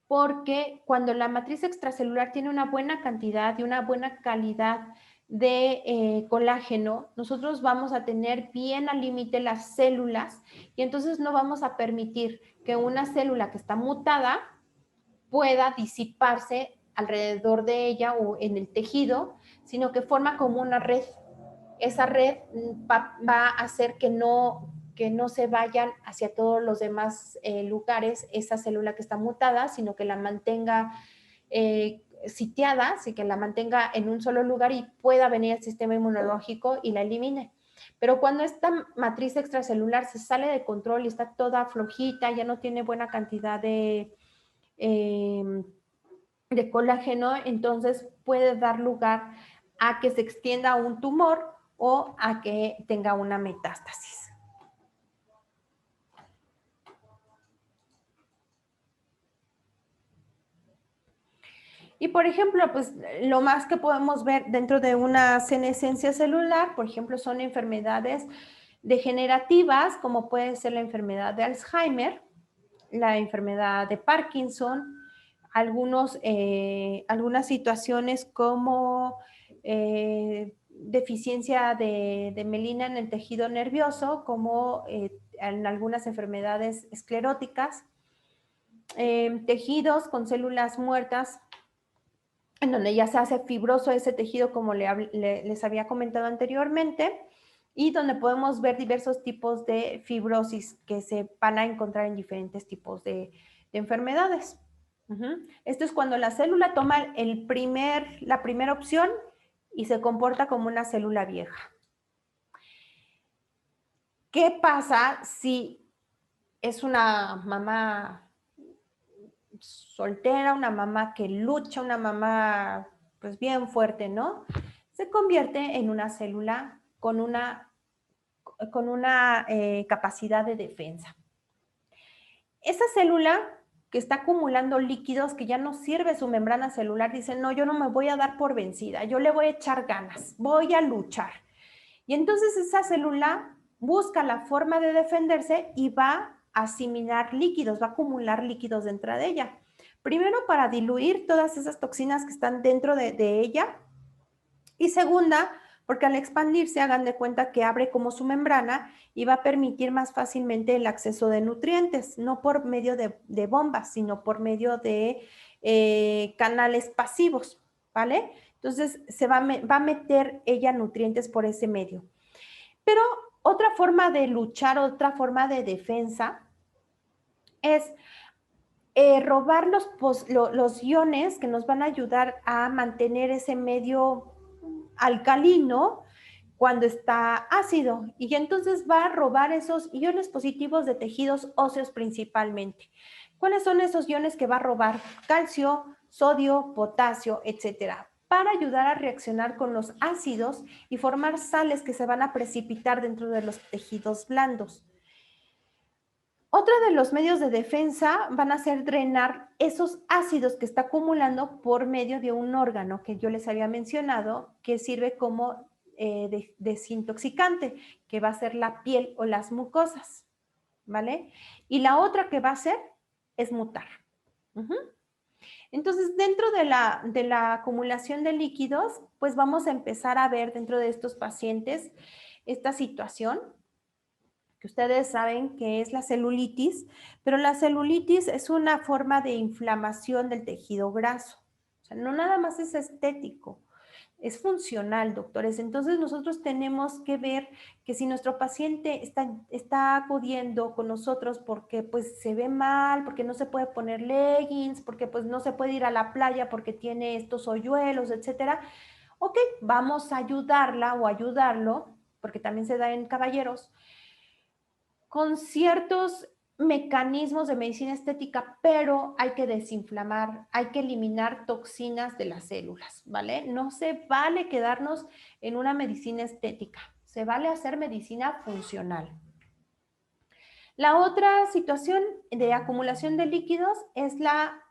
porque cuando la matriz extracelular tiene una buena cantidad y una buena calidad de colágeno, nosotros vamos a tener bien al límite las células y entonces no vamos a permitir que una célula que está mutada pueda disiparse alrededor de ella o en el tejido, sino que forma como una red. Esa red va a hacer que no se vayan hacia todos los demás lugares esa célula que está mutada, sino que la mantenga sitiada, así que la mantenga en un solo lugar y pueda venir el sistema inmunológico y la elimine. Pero cuando esta matriz extracelular se sale de control y está toda flojita, ya no tiene buena cantidad de colágeno, entonces puede dar lugar a que se extienda un tumor o a que tenga una metástasis. Y por ejemplo, pues lo más que podemos ver dentro de una senescencia celular, por ejemplo, son enfermedades degenerativas, como puede ser la enfermedad de Alzheimer, la enfermedad de Parkinson, algunas situaciones como deficiencia de melina en el tejido nervioso, como en algunas enfermedades escleróticas, tejidos con células muertas, en donde ya se hace fibroso ese tejido, como les había comentado anteriormente, y donde podemos ver diversos tipos de fibrosis que se van a encontrar en diferentes tipos de enfermedades. Esto es cuando la célula toma la primera opción y se comporta como una célula vieja. ¿Qué pasa si es una mamá soltera, una mamá que lucha, una mamá pues bien fuerte, ¿no? Se convierte en una célula con una capacidad de defensa. Esa célula que está acumulando líquidos, que ya no sirve su membrana celular, dice, no, yo no me voy a dar por vencida, yo le voy a echar ganas, voy a luchar. Y entonces esa célula busca la forma de defenderse y va a asimilar líquidos, va a acumular líquidos dentro de ella. Primero, para diluir todas esas toxinas que están dentro de ella. Y segunda, porque al expandirse, hagan de cuenta que abre como su membrana y va a permitir más fácilmente el acceso de nutrientes, no por medio de bombas, sino por medio de canales pasivos, ¿vale? Entonces, va a meter ella nutrientes por ese medio. Pero otra forma de luchar, otra forma de defensa es robar los iones que nos van a ayudar a mantener ese medio alcalino cuando está ácido, y entonces va a robar esos iones positivos de tejidos óseos principalmente. ¿Cuáles son esos iones que va a robar? Calcio, sodio, potasio, etcétera, para ayudar a reaccionar con los ácidos y formar sales que se van a precipitar dentro de los tejidos blandos. Otro de los medios de defensa van a ser drenar esos ácidos que está acumulando por medio de un órgano que yo les había mencionado, que sirve como desintoxicante, que va a ser la piel o las mucosas, ¿vale? Y la otra que va a hacer es mutar. Entonces, dentro de la acumulación de líquidos, pues vamos a empezar a ver dentro de estos pacientes esta situación que ustedes saben que es la celulitis, pero la celulitis es una forma de inflamación del tejido graso. O sea, no nada más es estético, es funcional, doctores. Entonces nosotros tenemos que ver que si nuestro paciente está acudiendo con nosotros porque pues se ve mal, porque no se puede poner leggings, porque pues no se puede ir a la playa porque tiene estos hoyuelos, etcétera, ok, vamos a ayudarla o ayudarlo, porque también se da en caballeros, con ciertos mecanismos de medicina estética, pero hay que desinflamar, hay que eliminar toxinas de las células, ¿vale? No se vale quedarnos en una medicina estética, se vale hacer medicina funcional. La otra situación de acumulación de líquidos es la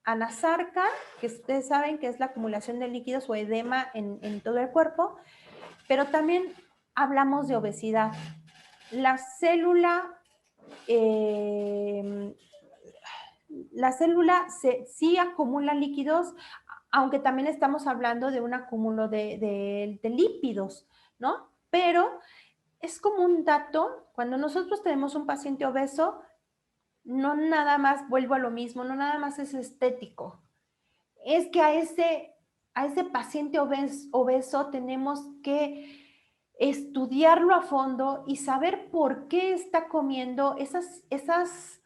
anasarca, que ustedes saben que es la acumulación de líquidos o edema en todo el cuerpo, pero también hablamos de obesidad. La célula sí acumula líquidos, aunque también estamos hablando de un acúmulo de lípidos, ¿no? Pero es como un dato, cuando nosotros tenemos un paciente obeso, no nada más, vuelvo a lo mismo, no nada más es estético, es que a ese paciente obeso tenemos que estudiarlo a fondo y saber por qué está comiendo esas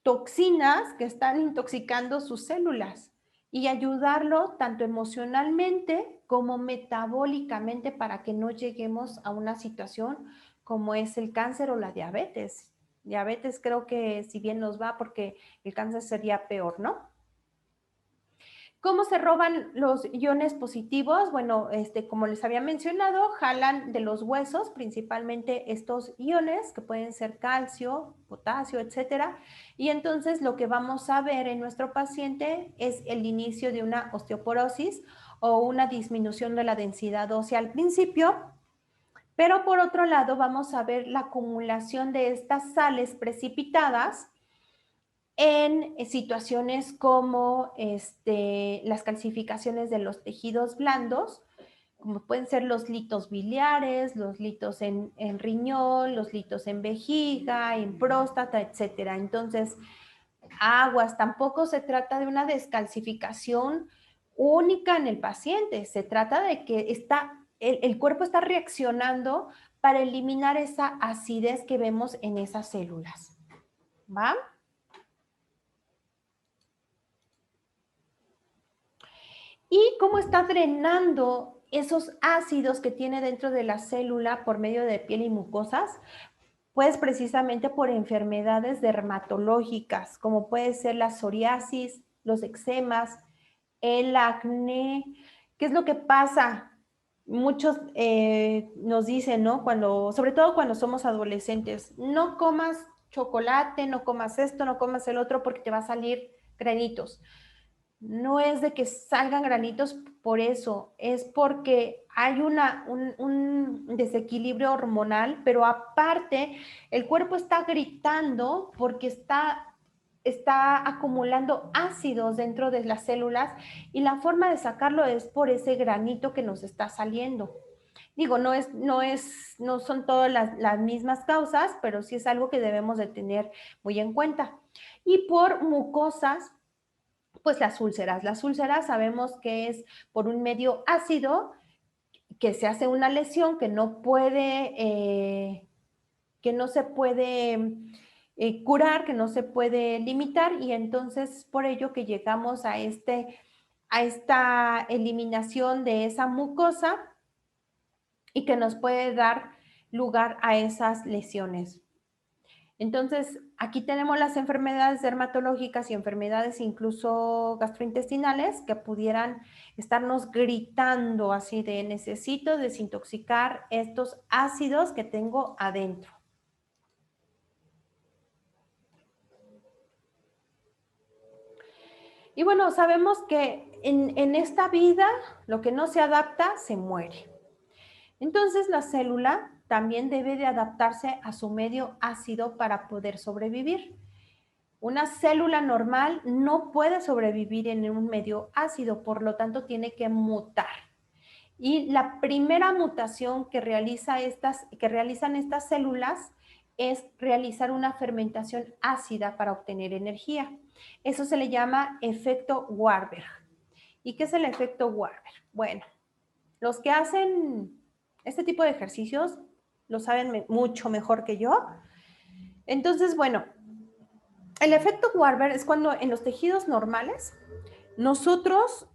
toxinas que están intoxicando sus células y ayudarlo tanto emocionalmente como metabólicamente para que no lleguemos a una situación como es el cáncer o la diabetes. Diabetes creo que si bien nos va, porque el cáncer sería peor, ¿no? ¿Cómo se roban los iones positivos? Bueno, como les había mencionado, jalan de los huesos principalmente estos iones que pueden ser calcio, potasio, etcétera. Y entonces lo que vamos a ver en nuestro paciente es el inicio de una osteoporosis o una disminución de la densidad ósea al principio. Pero por otro lado vamos a ver la acumulación de estas sales precipitadas en situaciones como las calcificaciones de los tejidos blandos, como pueden ser los litos biliares, los litos en riñón, los litos en vejiga, en próstata, etcétera. Entonces, aguas, tampoco se trata de una descalcificación única en el paciente, se trata de que el cuerpo está reaccionando para eliminar esa acidez que vemos en esas células. ¿Va? Y cómo está drenando esos ácidos que tiene dentro de la célula por medio de piel y mucosas, pues precisamente por enfermedades dermatológicas, como puede ser la psoriasis, los eczemas, el acné. ¿Qué es lo que pasa? Muchos nos dicen, ¿no? Sobre todo cuando somos adolescentes, no comas chocolate, no comas esto, no comas el otro porque te va a salir granitos. No es de que salgan granitos por eso, es porque hay un desequilibrio hormonal, pero aparte el cuerpo está gritando porque está acumulando ácidos dentro de las células y la forma de sacarlo es por ese granito que nos está saliendo. Digo, no son todas las mismas causas, pero sí es algo que debemos de tener muy en cuenta. Y por mucosas, pues las úlceras. Las úlceras sabemos que es por un medio ácido que se hace una lesión que no se puede curar, que no se puede limitar y entonces por ello que llegamos a esta eliminación de esa mucosa y que nos puede dar lugar a esas lesiones. Entonces, aquí tenemos las enfermedades dermatológicas y enfermedades incluso gastrointestinales que pudieran estarnos gritando así de necesito desintoxicar estos ácidos que tengo adentro. Y bueno, sabemos que en esta vida lo que no se adapta se muere. Entonces la célula también debe de adaptarse a su medio ácido para poder sobrevivir. Una célula normal no puede sobrevivir en un medio ácido, por lo tanto tiene que mutar. Y la primera mutación que realizan estas células es realizar una fermentación ácida para obtener energía. Eso se le llama efecto Warburg. ¿Y qué es el efecto Warburg? Bueno, los que hacen este tipo de ejercicios lo saben mucho mejor que yo. Entonces, bueno, el efecto Warburg es cuando en los tejidos normales nosotros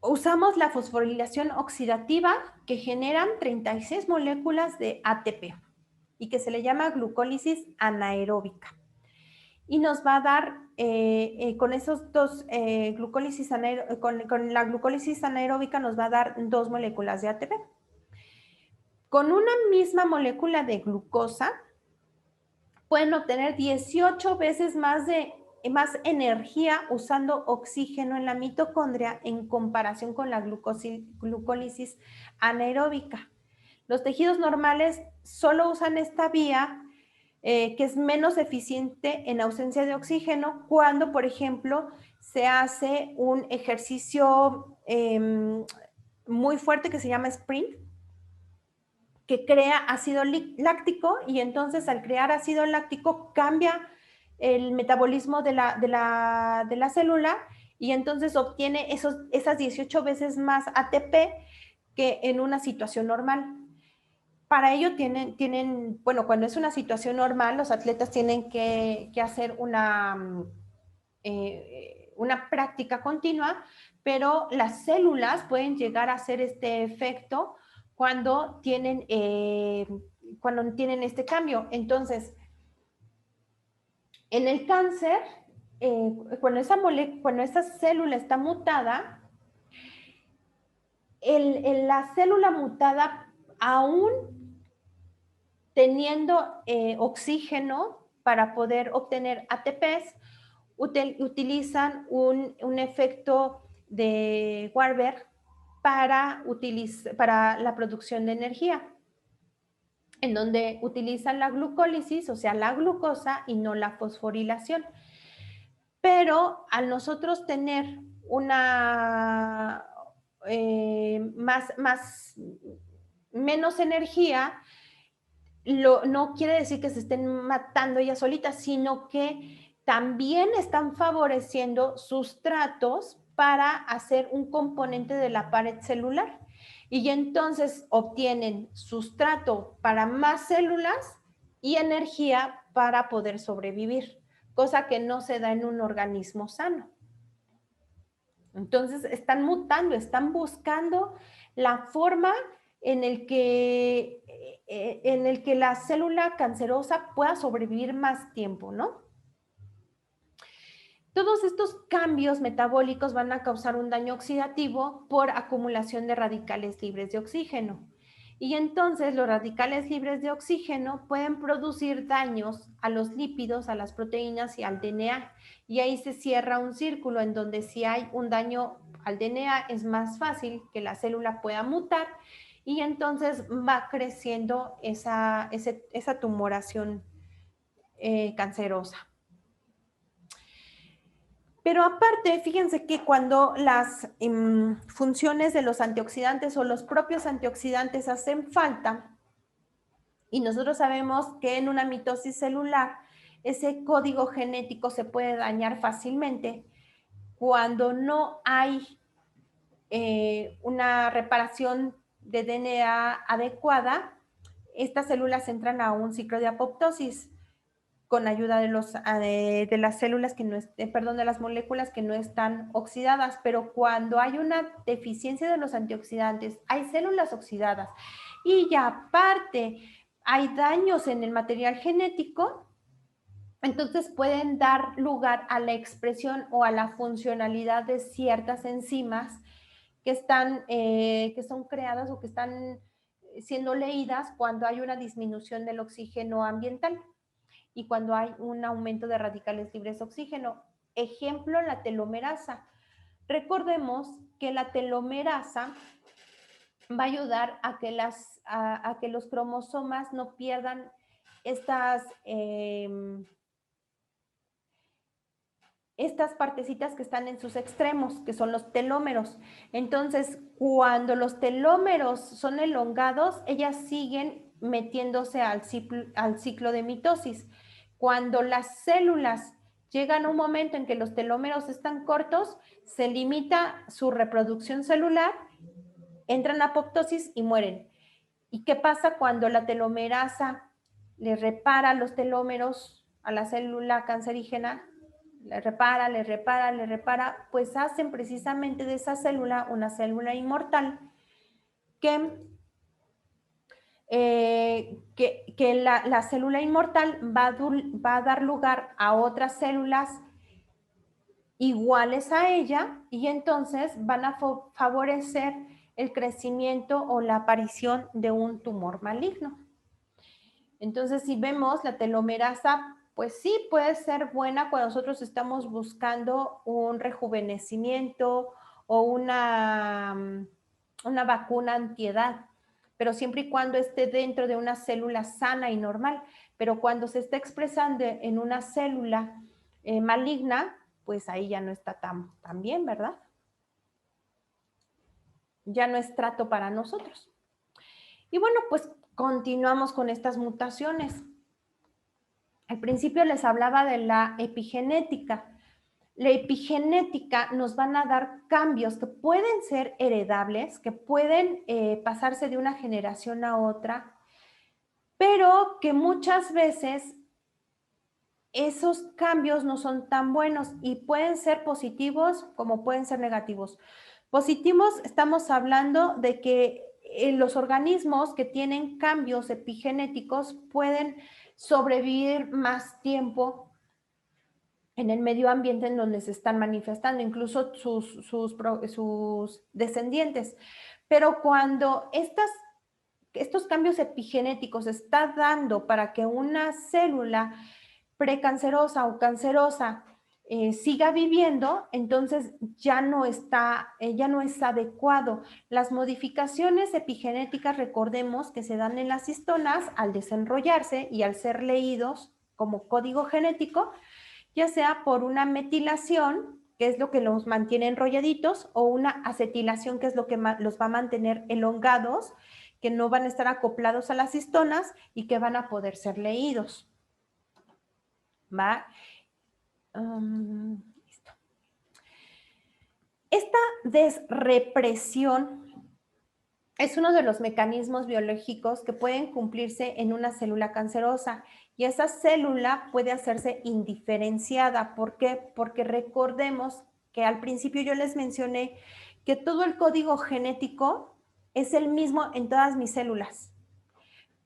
usamos la fosforilación oxidativa que generan 36 moléculas de ATP y que se le llama glucólisis anaeróbica. Y nos va a dar, con esos dos con la glucólisis anaeróbica nos va a dar 2 moléculas de ATP. Con una misma molécula de glucosa pueden obtener 18 veces más energía usando oxígeno en la mitocondria en comparación con la glucólisis anaeróbica. Los tejidos normales solo usan esta vía que es menos eficiente en ausencia de oxígeno cuando, por ejemplo, se hace un ejercicio muy fuerte que se llama sprint, que crea ácido láctico y entonces al crear ácido láctico cambia el metabolismo de la célula y entonces obtiene esas 18 veces más ATP que en una situación normal. Para ello bueno, cuando es una situación normal, los atletas tienen que hacer una práctica continua, pero las células pueden llegar a hacer este efecto cuando tienen este cambio. Entonces, en el cáncer, cuando esa célula está mutada, la célula mutada aún teniendo oxígeno para poder obtener ATPs, utilizan un efecto de Warburg para la producción de energía, en donde utilizan la glucólisis, o sea, la glucosa y no la fosforilación. Pero al nosotros tener una menos energía, no quiere decir que se estén matando ellas solitas, sino que también están favoreciendo sustratos para hacer un componente de la pared celular. Y entonces obtienen sustrato para más células y energía para poder sobrevivir, cosa que no se da en un organismo sano. Entonces están mutando, están buscando la forma en el que la célula cancerosa pueda sobrevivir más tiempo, ¿no? Todos estos cambios metabólicos van a causar un daño oxidativo por acumulación de radicales libres de oxígeno. Y entonces los radicales libres de oxígeno pueden producir daños a los lípidos, a las proteínas y al DNA. Y ahí se cierra un círculo en donde si hay un daño al DNA es más fácil que la célula pueda mutar y entonces va creciendo esa tumoración cancerosa. Pero aparte, fíjense que cuando las funciones de los antioxidantes o los propios antioxidantes hacen falta, y nosotros sabemos que en una mitosis celular ese código genético se puede dañar fácilmente, cuando no hay una reparación de DNA adecuada, estas células entran a un ciclo de apoptosis con ayuda de las células que no de las moléculas que no están oxidadas, pero cuando hay una deficiencia de los antioxidantes, hay células oxidadas y ya aparte hay daños en el material genético, entonces pueden dar lugar a la expresión o a la funcionalidad de ciertas enzimas que son creadas o que están siendo leídas cuando hay una disminución del oxígeno ambiental y cuando hay un aumento de radicales libres de oxígeno. Ejemplo, la telomerasa. Recordemos que la telomerasa va a ayudar a que los cromosomas no pierdan estas partecitas que están en sus extremos, que son los telómeros. Entonces, cuando los telómeros son elongados, ellas siguen metiéndose al ciclo de mitosis. Cuando las células llegan a un momento en que los telómeros están cortos, se limita su reproducción celular, entran a apoptosis y mueren. ¿Y qué pasa cuando la telomerasa le repara los telómeros a la célula cancerígena? Le repara, pues hacen precisamente de esa célula una célula inmortal que la célula inmortal va a dar lugar a otras células iguales a ella y entonces van a favorecer el crecimiento o la aparición de un tumor maligno. Entonces, si vemos la telomerasa, pues sí puede ser buena cuando nosotros estamos buscando un rejuvenecimiento o una vacuna antiedad, pero siempre y cuando esté dentro de una célula sana y normal. Pero cuando se está expresando en una célula maligna, pues ahí ya no está tan bien, ¿verdad? Ya no es trato para nosotros. Y bueno, pues continuamos con estas mutaciones. Al principio les hablaba de la epigenética. La epigenética nos van a dar cambios que pueden ser heredables, que pueden pasarse de una generación a otra, pero que muchas veces esos cambios no son tan buenos y pueden ser positivos como pueden ser negativos. Positivos, estamos hablando de que los organismos que tienen cambios epigenéticos pueden sobrevivir más tiempo en el medio ambiente en donde se están manifestando, incluso sus descendientes. Pero cuando estos cambios epigenéticos se están dando para que una célula precancerosa o cancerosa siga viviendo, entonces ya no es adecuado. Las modificaciones epigenéticas, recordemos que se dan en las histonas al desenrollarse y al ser leídos como código genético, ya sea por una metilación que es lo que los mantiene enrolladitos, o una acetilación, que es lo que los va a mantener elongados, que no van a estar acoplados a las histonas y que van a poder ser leídos. ¿Va? Listo. Esta desrepresión es uno de los mecanismos biológicos que pueden cumplirse en una célula cancerosa, y esa célula puede hacerse indiferenciada. ¿Por qué? Porque recordemos que al principio yo les mencioné que todo el código genético es el mismo en todas mis células,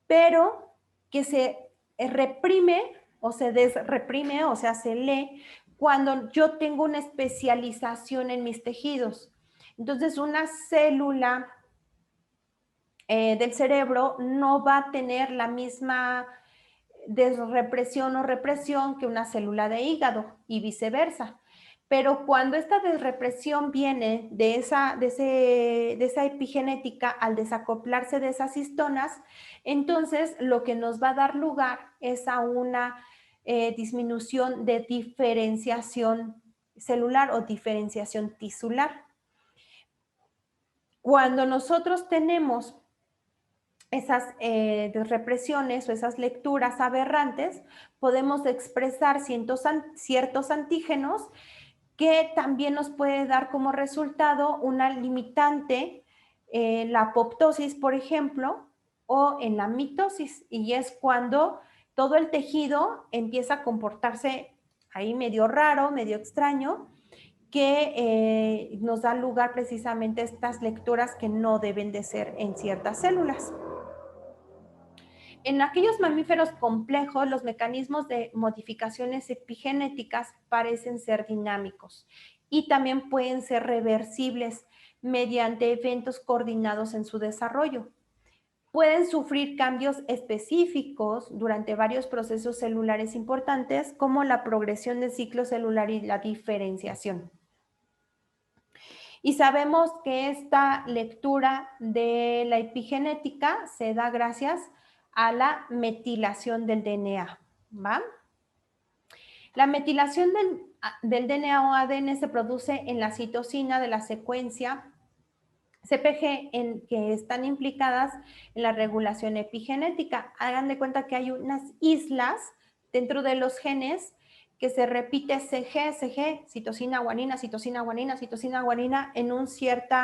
pero que se reprime o se desreprime, o sea, se lee cuando yo tengo una especialización en mis tejidos. Entonces, una célula del cerebro no va a tener la misma desrepresión o represión que una célula de hígado y viceversa. Pero cuando esta desrepresión viene de esa epigenética al desacoplarse de esas histonas, entonces lo que nos va a dar lugar es a una disminución de diferenciación celular o diferenciación tisular. Cuando nosotros tenemos esas represiones o esas lecturas aberrantes, podemos expresar ciertos antígenos que también nos puede dar como resultado una limitante en la apoptosis, por ejemplo, o en la mitosis, y es cuando todo el tejido empieza a comportarse ahí medio raro, medio extraño, que nos da lugar precisamente a estas lecturas que no deben de ser en ciertas células. En aquellos mamíferos complejos, los mecanismos de modificaciones epigenéticas parecen ser dinámicos y también pueden ser reversibles mediante eventos coordinados en su desarrollo. Pueden sufrir cambios específicos durante varios procesos celulares importantes, como la progresión del ciclo celular y la diferenciación. Y sabemos que esta lectura de la epigenética se da gracias a la metilación del DNA, ¿va? La metilación del DNA o ADN se produce en la citosina de la secuencia CPG, en que están implicadas en la regulación epigenética. Hagan de cuenta que hay unas islas dentro de los genes que se repite CG, citosina, guanina, citosina, guanina, citosina, guanina, en un cierto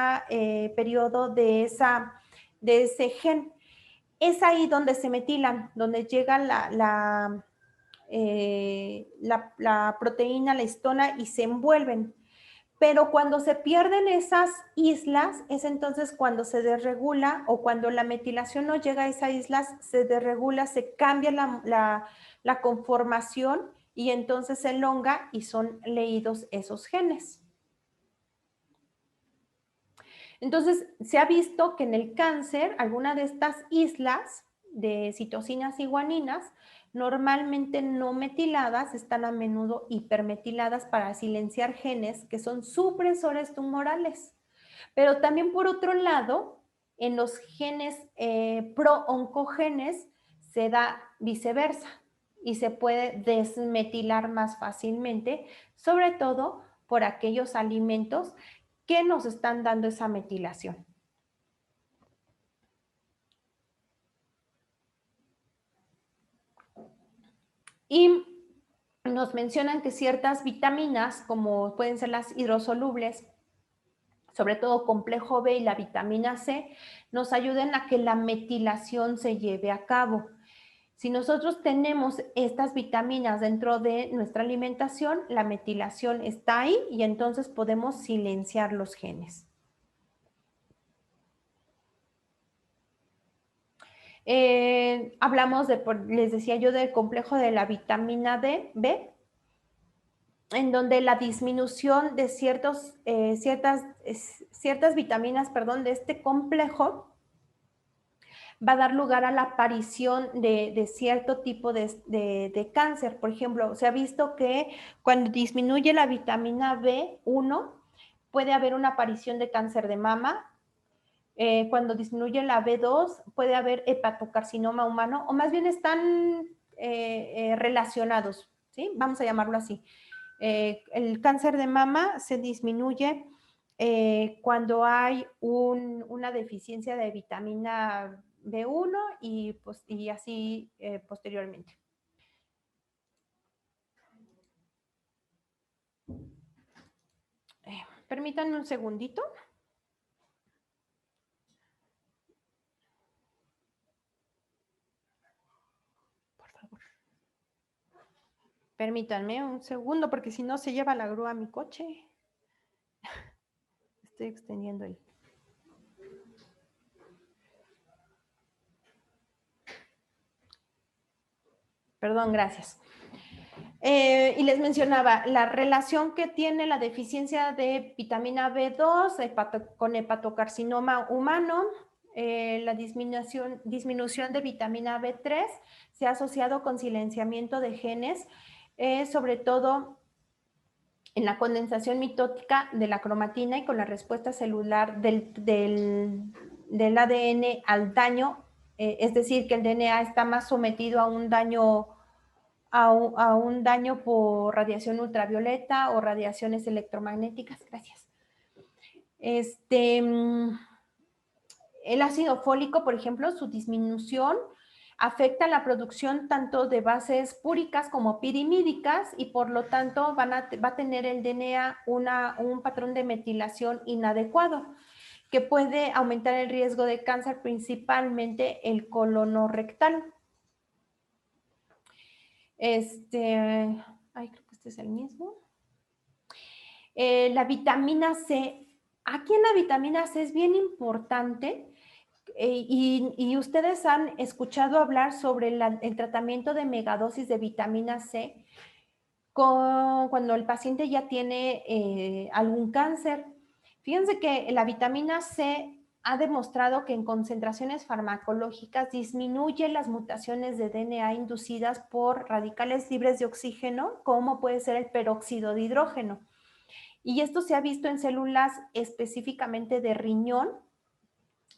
periodo de ese gen. Es ahí donde se metilan, donde llega la proteína, la histona, y se envuelven. Pero cuando se pierden esas islas, es entonces cuando se desregula, o cuando la metilación no llega a esas islas, se desregula, se cambia la conformación, y entonces se elonga y son leídos esos genes. Entonces, se ha visto que en el cáncer, alguna de estas islas de citosinas y guaninas, normalmente no metiladas, están a menudo hipermetiladas para silenciar genes que son supresores tumorales. Pero también, por otro lado, en los genes pro-oncogenes se da viceversa y se puede desmetilar más fácilmente, sobre todo por aquellos alimentos que nos están dando esa metilación. Y nos mencionan que ciertas vitaminas, como pueden ser las hidrosolubles, sobre todo complejo B y la vitamina C, nos ayuden a que la metilación se lleve a cabo. Si nosotros tenemos estas vitaminas dentro de nuestra alimentación, la metilación está ahí y entonces podemos silenciar los genes. Hablamos les decía yo, del complejo de la vitamina B, en donde la disminución de ciertas vitaminas, de este complejo, va a dar lugar a la aparición de cierto tipo de cáncer. Por ejemplo, se ha visto que cuando disminuye la vitamina B1, puede haber una aparición de cáncer de mama. Cuando disminuye la B2, puede haber hepatocarcinoma humano, o más bien están relacionados, ¿sí? Vamos a llamarlo así. El cáncer de mama se disminuye cuando hay una deficiencia de vitamina B1 y así posteriormente. Permítanme un segundito. Por favor. Permítanme un segundo porque si no se lleva la grúa mi coche. Estoy extendiendo el... Perdón, gracias. Y les mencionaba la relación que tiene la deficiencia de vitamina B2 con hepatocarcinoma humano. La disminución de vitamina B3 se ha asociado con silenciamiento de genes, sobre todo en la condensación mitótica de la cromatina y con la respuesta celular del ADN al daño, es decir, que el DNA está más sometido a un daño por radiación ultravioleta o radiaciones electromagnéticas. Gracias. El ácido fólico, por ejemplo, su disminución afecta la producción tanto de bases púricas como pirimídicas y por lo tanto va a tener el DNA un patrón de metilación inadecuado que puede aumentar el riesgo de cáncer, principalmente el colonorrectal. Creo que este es el mismo. La vitamina C. Aquí en la vitamina C es bien importante y ustedes han escuchado hablar sobre el tratamiento de megadosis de vitamina C cuando el paciente ya tiene algún cáncer. Fíjense que la vitamina C ha demostrado que en concentraciones farmacológicas disminuye las mutaciones de DNA inducidas por radicales libres de oxígeno, como puede ser el peróxido de hidrógeno. Y esto se ha visto en células específicamente de riñón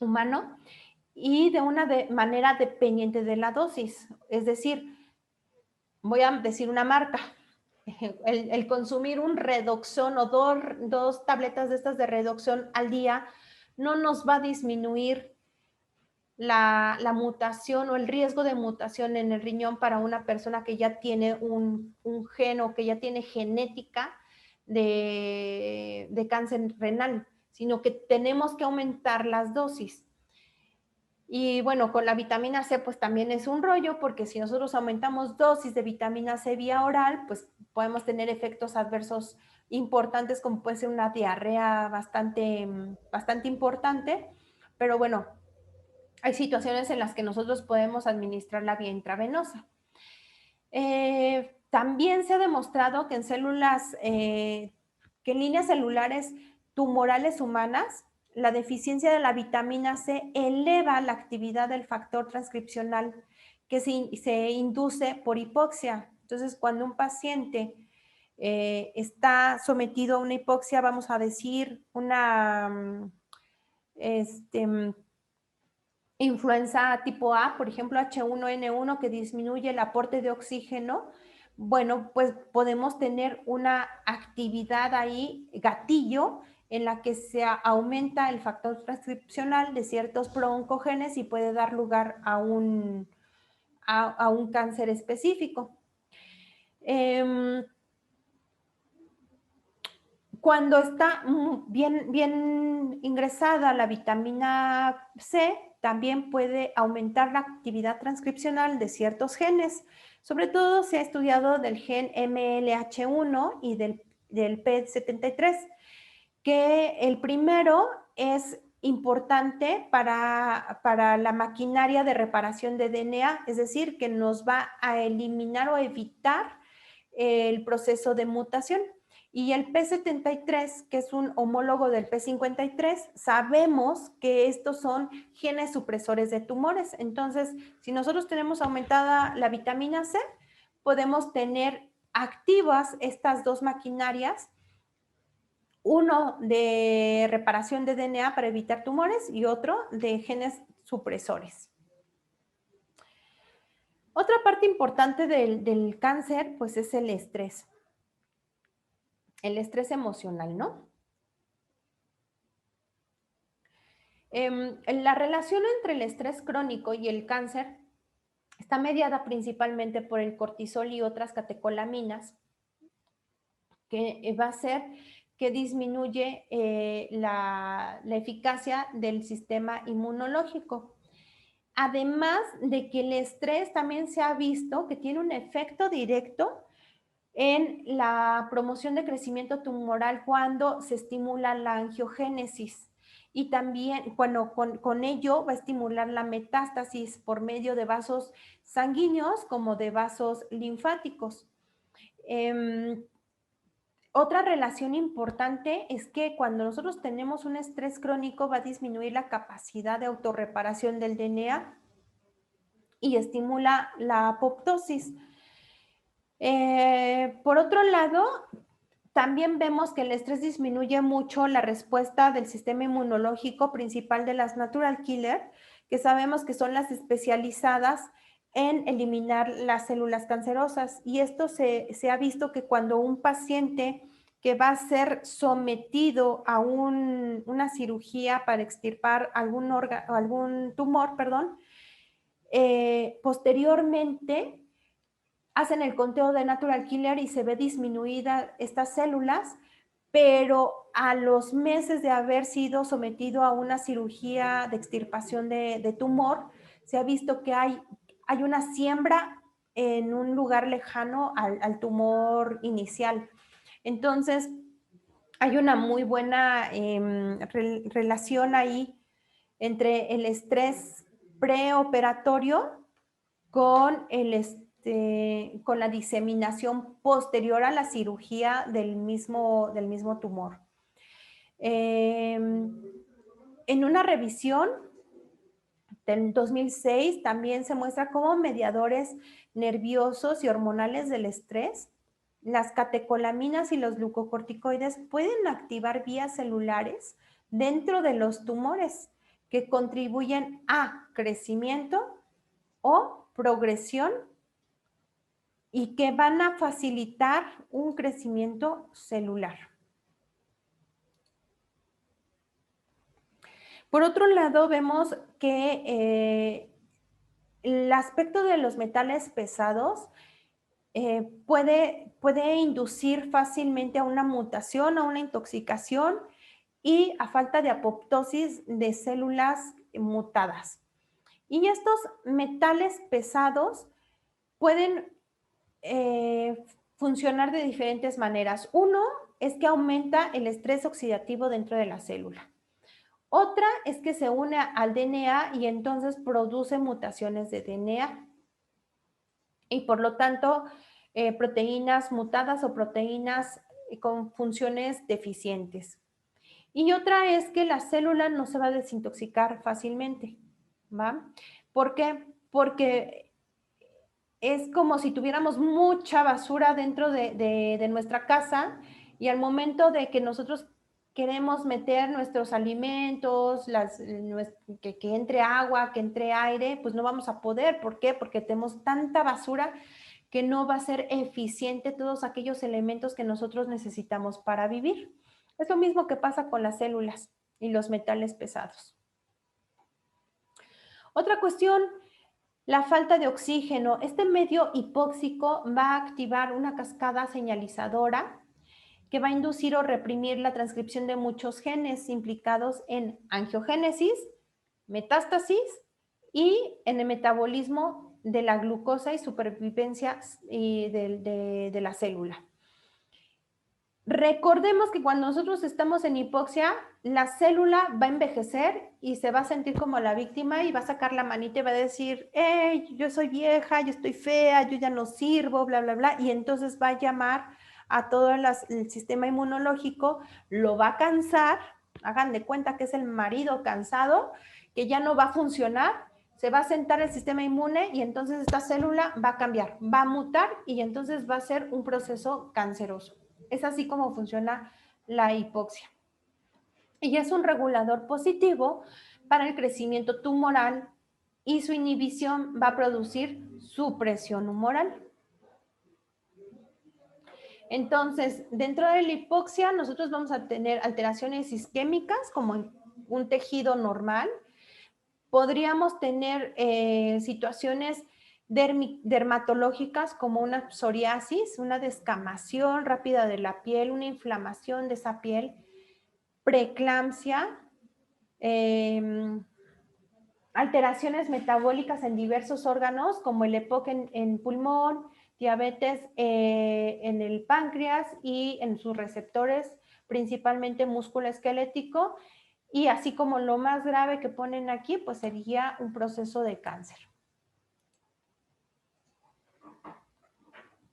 humano y de una manera dependiente de la dosis. Es decir, voy a decir una marca, el consumir un redoxón o dos tabletas de estas de redoxón al día no nos va a disminuir la mutación o el riesgo de mutación en el riñón para una persona que ya tiene un gen o que ya tiene genética de cáncer renal, sino que tenemos que aumentar las dosis. Y bueno, con la vitamina C pues también es un rollo porque si nosotros aumentamos dosis de vitamina C vía oral, pues podemos tener efectos adversos importantes como puede ser una diarrea bastante importante, pero bueno, hay situaciones en las que nosotros podemos administrar la vía intravenosa. También se ha demostrado que en células, que en líneas celulares tumorales humanas, la deficiencia de la vitamina C eleva la actividad del factor transcripcional que se induce por hipoxia. Entonces, cuando un paciente está sometido a una hipoxia, vamos a decir una influenza tipo A, por ejemplo H1N1, que disminuye el aporte de oxígeno, bueno, pues podemos tener una actividad ahí, gatillo, en la que se aumenta el factor transcripcional de ciertos prooncogenes y puede dar lugar a un cáncer específico. Cuando está bien ingresada la vitamina C, también puede aumentar la actividad transcripcional de ciertos genes. Sobre todo se ha estudiado del gen MLH1 y del P73, que el primero es importante para la maquinaria de reparación de DNA, es decir, que nos va a eliminar o evitar el proceso de mutación. Y el P73, que es un homólogo del P53, sabemos que estos son genes supresores de tumores. Entonces, si nosotros tenemos aumentada la vitamina C, podemos tener activas estas dos maquinarias, uno de reparación de DNA para evitar tumores y otro de genes supresores. Otra parte importante del cáncer, pues es el estrés. el estrés emocional, ¿no? La relación entre el estrés crónico y el cáncer está mediada principalmente por el cortisol y otras catecolaminas, que va a ser que disminuye la eficacia del sistema inmunológico. Además de que el estrés también se ha visto que tiene un efecto directo en la promoción de crecimiento tumoral cuando se estimula la angiogénesis. Y también, bueno, con ello va a estimular la metástasis por medio de vasos sanguíneos como de vasos linfáticos. Otra relación importante es que cuando nosotros tenemos un estrés crónico va a disminuir la capacidad de autorreparación del DNA y estimula la apoptosis. Por otro lado, también vemos que el estrés disminuye mucho la respuesta del sistema inmunológico principal de las natural killer, que sabemos que son las especializadas en eliminar las células cancerosas. Y esto se ha visto que cuando un paciente que va a ser sometido a una cirugía para extirpar algún tumor, perdón, posteriormente hacen el conteo de natural killer y se ve disminuida estas células, pero a los meses de haber sido sometido a una cirugía de extirpación de tumor, se ha visto que hay una siembra en un lugar lejano al tumor inicial. Entonces, hay una muy buena relación ahí entre el estrés preoperatorio con con la diseminación posterior a la cirugía del mismo tumor. En una revisión del 2006 también se muestra cómo mediadores nerviosos y hormonales del estrés, las catecolaminas y los glucocorticoides pueden activar vías celulares dentro de los tumores que contribuyen a crecimiento o progresión y que van a facilitar un crecimiento celular. Por otro lado, vemos que el aspecto de los metales pesados puede inducir fácilmente a una mutación, a una intoxicación y a falta de apoptosis de células mutadas. Y estos metales pesados pueden funcionar de diferentes maneras. Uno es que aumenta el estrés oxidativo dentro de la célula. Otra es que se une al DNA y entonces produce mutaciones de DNA. Y por lo tanto, proteínas mutadas o proteínas con funciones deficientes. Y otra es que la célula no se va a desintoxicar fácilmente, ¿va? ¿Por qué? Porque es como si tuviéramos mucha basura dentro de nuestra casa y al momento de que nosotros queremos meter nuestros alimentos, que entre agua, que entre aire, pues no vamos a poder. ¿Por qué? Porque tenemos tanta basura que no va a ser eficiente todos aquellos elementos que nosotros necesitamos para vivir. Es lo mismo que pasa con las células y los metales pesados. Otra cuestión, la falta de oxígeno. Este medio hipóxico va a activar una cascada señalizadora que va a inducir o reprimir la transcripción de muchos genes implicados en angiogénesis, metástasis y en el metabolismo de la glucosa y supervivencia de la célula. Recordemos que cuando nosotros estamos en hipoxia, la célula va a envejecer y se va a sentir como la víctima y va a sacar la manita y va a decir, hey, yo soy vieja, yo estoy fea, yo ya no sirvo, bla, bla, bla. Y entonces va a llamar a todo el sistema inmunológico, lo va a cansar, hagan de cuenta que es el marido cansado, que ya no va a funcionar, se va a sentar el sistema inmune y entonces esta célula va a cambiar, va a mutar y entonces va a ser un proceso canceroso. Es así como funciona la hipoxia. Y es un regulador positivo para el crecimiento tumoral y su inhibición va a producir supresión humoral. Entonces, dentro de la hipoxia, nosotros vamos a tener alteraciones isquémicas como en un tejido normal. Podríamos tener situaciones dermatológicas como una psoriasis, una descamación rápida de la piel, una inflamación de esa piel, preeclampsia, alteraciones metabólicas en diversos órganos como el EPOC en pulmón, diabetes en el páncreas y en sus receptores, principalmente músculo esquelético, y así como lo más grave que ponen aquí, pues sería un proceso de cáncer.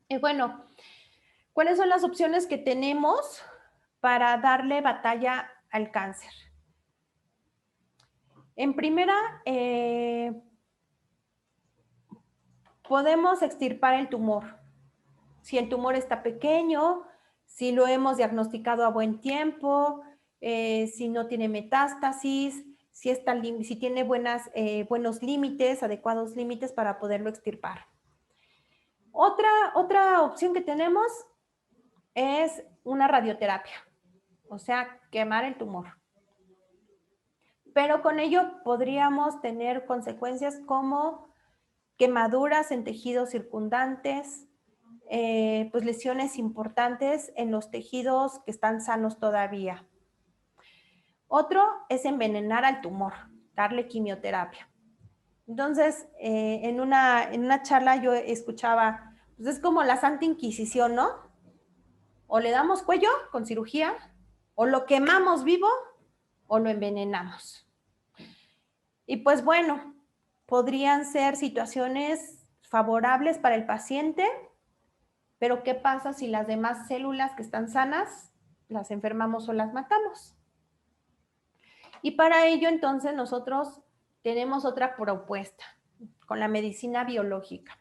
Y bueno, ¿cuáles son las opciones que tenemos para darle batalla al cáncer? En primera, podemos extirpar el tumor. Si el tumor está pequeño, si lo hemos diagnosticado a buen tiempo, si no tiene metástasis, si tiene buenos límites, adecuados límites para poderlo extirpar. Otra opción que tenemos es una radioterapia, o sea, quemar el tumor. Pero con ello podríamos tener consecuencias como quemaduras en tejidos circundantes, pues lesiones importantes en los tejidos que están sanos todavía. Otro es envenenar al tumor, darle quimioterapia. Entonces, en una charla yo escuchaba, pues es como la Santa Inquisición, ¿no? O le damos cuello con cirugía, o lo quemamos vivo, o lo envenenamos. Y pues bueno, podrían ser situaciones favorables para el paciente, pero ¿qué pasa si las demás células que están sanas las enfermamos o las matamos? Y para ello entonces nosotros tenemos otra propuesta con la medicina biológica.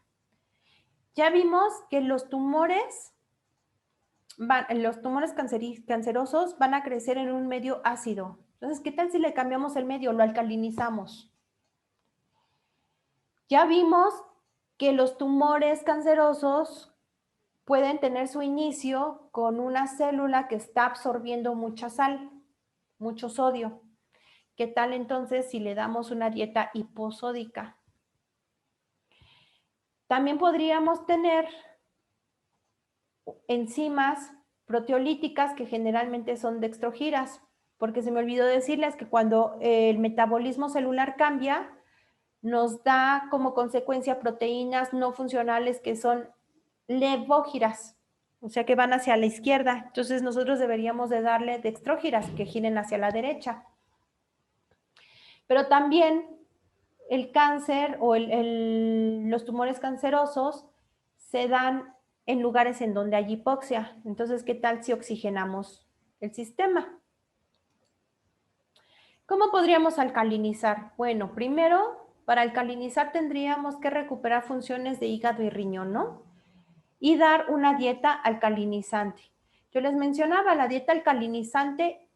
Ya vimos que los tumores cancerosos van a crecer en un medio ácido. Entonces, ¿qué tal si le cambiamos el medio, lo alcalinizamos? Ya vimos que los tumores cancerosos pueden tener su inicio con una célula que está absorbiendo mucha sal, mucho sodio. ¿Qué tal entonces si le damos una dieta hiposódica? También podríamos tener enzimas proteolíticas que generalmente son dextrogiras, porque se me olvidó decirles que cuando el metabolismo celular cambia, nos da como consecuencia proteínas no funcionales que son levógiras, o sea que van hacia la izquierda. Entonces nosotros deberíamos de darle dextrógiras que giren hacia la derecha. Pero también el cáncer o los tumores cancerosos se dan en lugares en donde hay hipoxia. Entonces, ¿qué tal si oxigenamos el sistema? ¿Cómo podríamos alcalinizar? Bueno, primero, para alcalinizar tendríamos que recuperar funciones de hígado y riñón, ¿no? Y dar una dieta alcalinizante. Yo les mencionaba, la dieta alcalinizante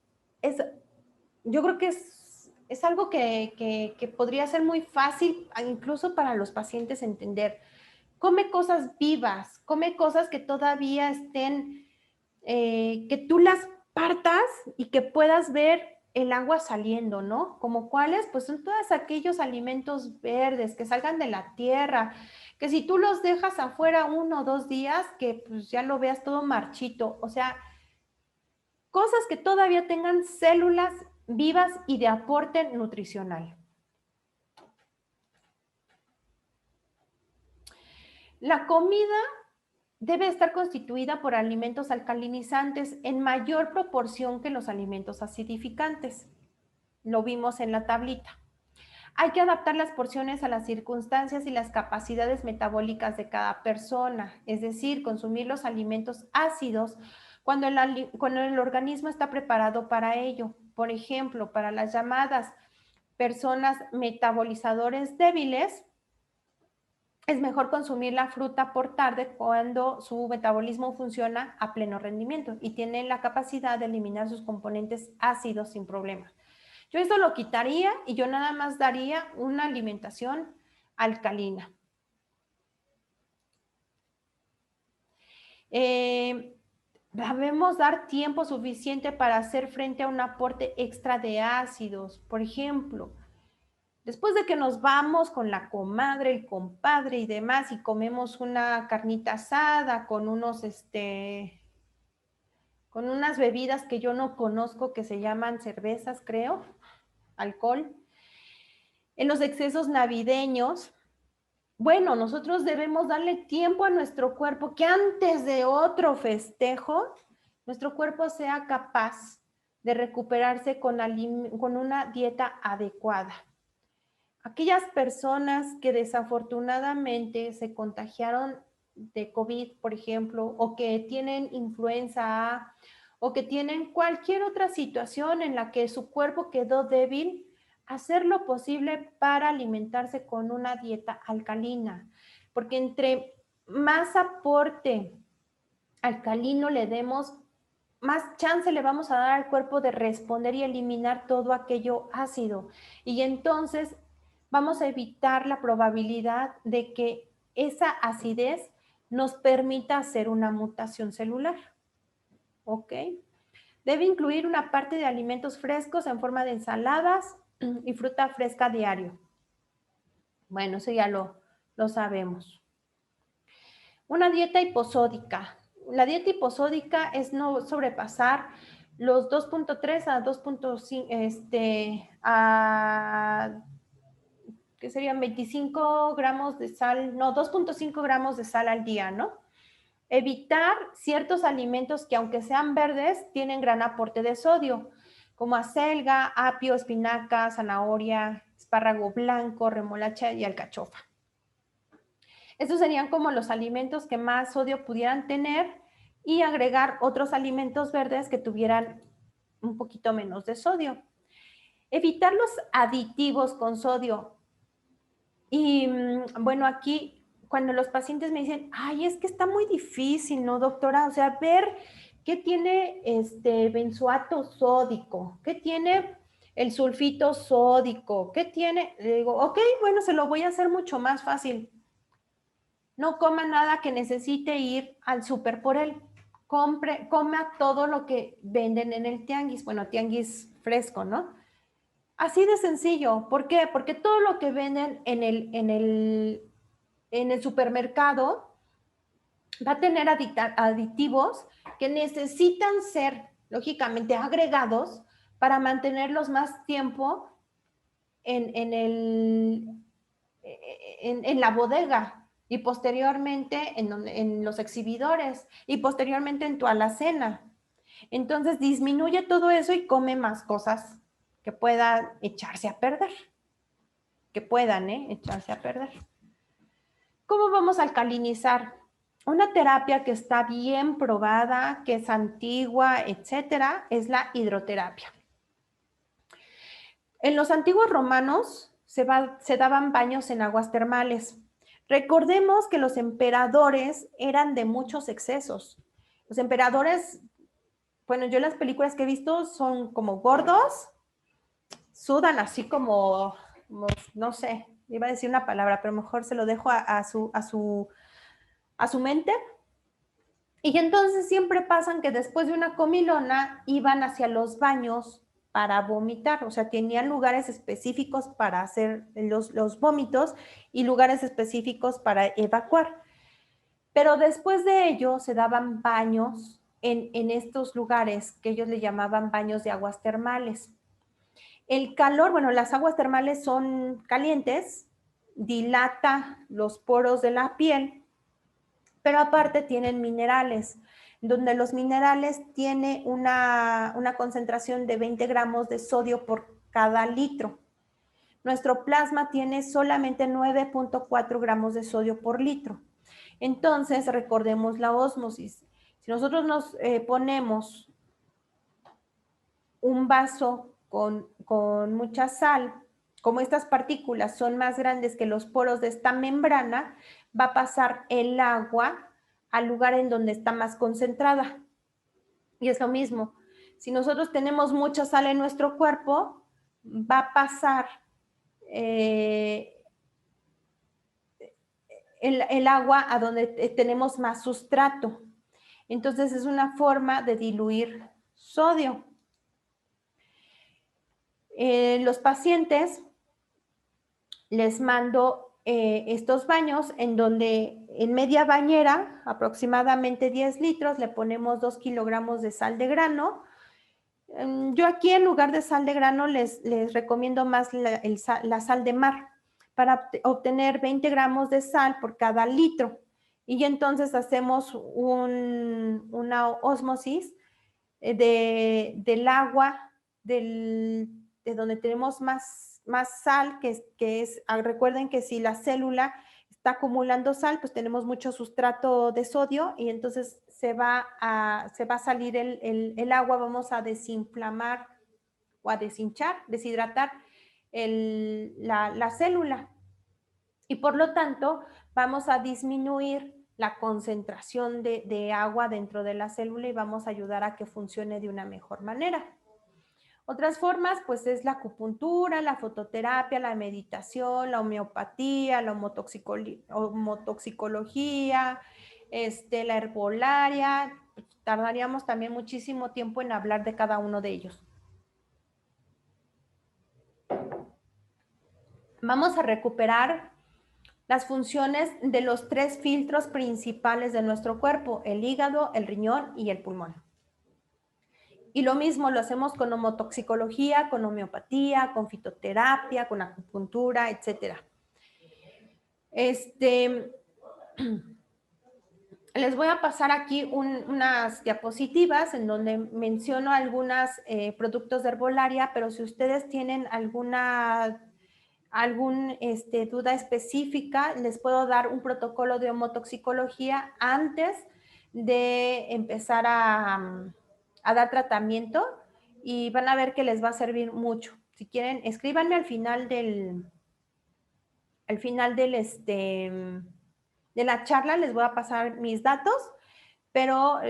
yo creo que es algo que podría ser muy fácil, incluso para los pacientes entender. Come cosas vivas, come cosas que todavía estén, que tú las partas y que puedas ver el agua saliendo, ¿no? ¿Como cuáles? Pues son todos aquellos alimentos verdes que salgan de la tierra, que si tú los dejas afuera 1 o 2 días, que pues ya lo veas todo marchito, o sea, cosas que todavía tengan células vivas y de aporte nutricional. La comida debe estar constituida por alimentos alcalinizantes en mayor proporción que los alimentos acidificantes. Lo vimos en la tablita. Hay que adaptar las porciones a las circunstancias y las capacidades metabólicas de cada persona, es decir, consumir los alimentos ácidos cuando el organismo está preparado para ello. Por ejemplo, para las llamadas personas metabolizadores débiles, es mejor consumir la fruta por tarde cuando su metabolismo funciona a pleno rendimiento y tiene la capacidad de eliminar sus componentes ácidos sin problema. Yo esto lo quitaría y yo nada más daría una alimentación alcalina. debemos dar tiempo suficiente para hacer frente a un aporte extra de ácidos. Por ejemplo, después de que nos vamos con la comadre, el compadre y demás y comemos una carnita asada con con unas bebidas que yo no conozco que se llaman cervezas, creo, alcohol, en los excesos navideños, bueno, nosotros debemos darle tiempo a nuestro cuerpo que antes de otro festejo, nuestro cuerpo sea capaz de recuperarse con una dieta adecuada. Aquellas personas que desafortunadamente se contagiaron de COVID, por ejemplo, o que tienen influenza A, o que tienen cualquier otra situación en la que su cuerpo quedó débil, hacer lo posible para alimentarse con una dieta alcalina, porque entre más aporte alcalino le demos, más chance le vamos a dar al cuerpo de responder y eliminar todo aquello ácido. Y entonces vamos a evitar la probabilidad de que esa acidez nos permita hacer una mutación celular. ¿Ok? Debe incluir una parte de alimentos frescos en forma de ensaladas y fruta fresca diario. Bueno, eso ya lo sabemos. Una dieta hiposódica. La dieta hiposódica es no sobrepasar los 2.3 a 2.5, que serían 25 gramos de sal, no, 2.5 gramos de sal al día, ¿no? Evitar ciertos alimentos que aunque sean verdes, tienen gran aporte de sodio, como acelga, apio, espinaca, zanahoria, espárrago blanco, remolacha y alcachofa. Estos serían como los alimentos que más sodio pudieran tener y agregar otros alimentos verdes que tuvieran un poquito menos de sodio. Evitar los aditivos con sodio. Y bueno, aquí cuando los pacientes me dicen, ay, es que está muy difícil, ¿no, doctora? O sea, ver qué tiene benzoato sódico, qué tiene el sulfito sódico, qué tiene, le digo, ok, bueno, se lo voy a hacer mucho más fácil. No coma nada que necesite ir al súper por él. Coma todo lo que venden en el tianguis, bueno, tianguis fresco, ¿no? Así de sencillo. ¿Por qué? Porque todo lo que venden en el supermercado va a tener aditivos que necesitan ser, lógicamente, agregados para mantenerlos más tiempo en la bodega y posteriormente en los exhibidores y posteriormente en tu alacena. Entonces disminuye todo eso y come más cosas que puedan echarse a perder, que puedan echarse a perder. ¿Cómo vamos a alcalinizar? Una terapia que está bien probada, que es antigua, etcétera, es la hidroterapia. En los antiguos romanos se daban baños en aguas termales. Recordemos que los emperadores eran de muchos excesos. Los emperadores, bueno, yo las películas que he visto son como gordos, sudan así como no sé, iba a decir una palabra, pero mejor se lo dejo a su mente. Y entonces siempre pasan que después de una comilona iban hacia los baños para vomitar, o sea, tenían lugares específicos para hacer los vómitos y lugares específicos para evacuar. Pero después de ello se daban baños en estos lugares que ellos le llamaban baños de aguas termales. El calor, bueno, las aguas termales son calientes, dilata los poros de la piel, pero aparte tienen minerales, donde los minerales tienen una concentración de 20 gramos de sodio por cada litro. Nuestro plasma tiene solamente 9.4 gramos de sodio por litro. Entonces, recordemos la ósmosis. Si nosotros nos ponemos un vaso con mucha sal, como estas partículas son más grandes que los poros de esta membrana, va a pasar el agua al lugar en donde está más concentrada. Y es lo mismo. Si nosotros tenemos mucha sal en nuestro cuerpo, va a pasar el agua a donde tenemos más sustrato. Entonces es una forma de diluir sodio. Los pacientes les mando estos baños en donde en media bañera, aproximadamente 10 litros, le ponemos 2 kilogramos de sal de grano. Yo aquí en lugar de sal de grano les recomiendo más la sal de mar para obtener 20 gramos de sal por cada litro. Y entonces hacemos una ósmosis del agua de donde tenemos más sal, recuerden que si la célula está acumulando sal, pues tenemos mucho sustrato de sodio y entonces se va a salir el agua, vamos a desinflamar o a deshidratar la célula y por lo tanto vamos a disminuir la concentración de agua dentro de la célula y vamos a ayudar a que funcione de una mejor manera. Otras formas, pues es la acupuntura, la fototerapia, la meditación, la homeopatía, la homotoxicología, la herbolaria. Tardaríamos también muchísimo tiempo en hablar de cada uno de ellos. Vamos a recuperar las funciones de los 3 filtros principales de nuestro cuerpo, el hígado, el riñón y el pulmón. Y lo mismo lo hacemos con homotoxicología, con homeopatía, con fitoterapia, con acupuntura, etc. Les voy a pasar aquí unas diapositivas en donde menciono algunos productos de herbolaria, pero si ustedes tienen alguna duda específica, les puedo dar un protocolo de homotoxicología antes de empezar a dar tratamiento y van a ver que les va a servir mucho. Si quieren, escríbanme al final de la charla, les voy a pasar mis datos, pero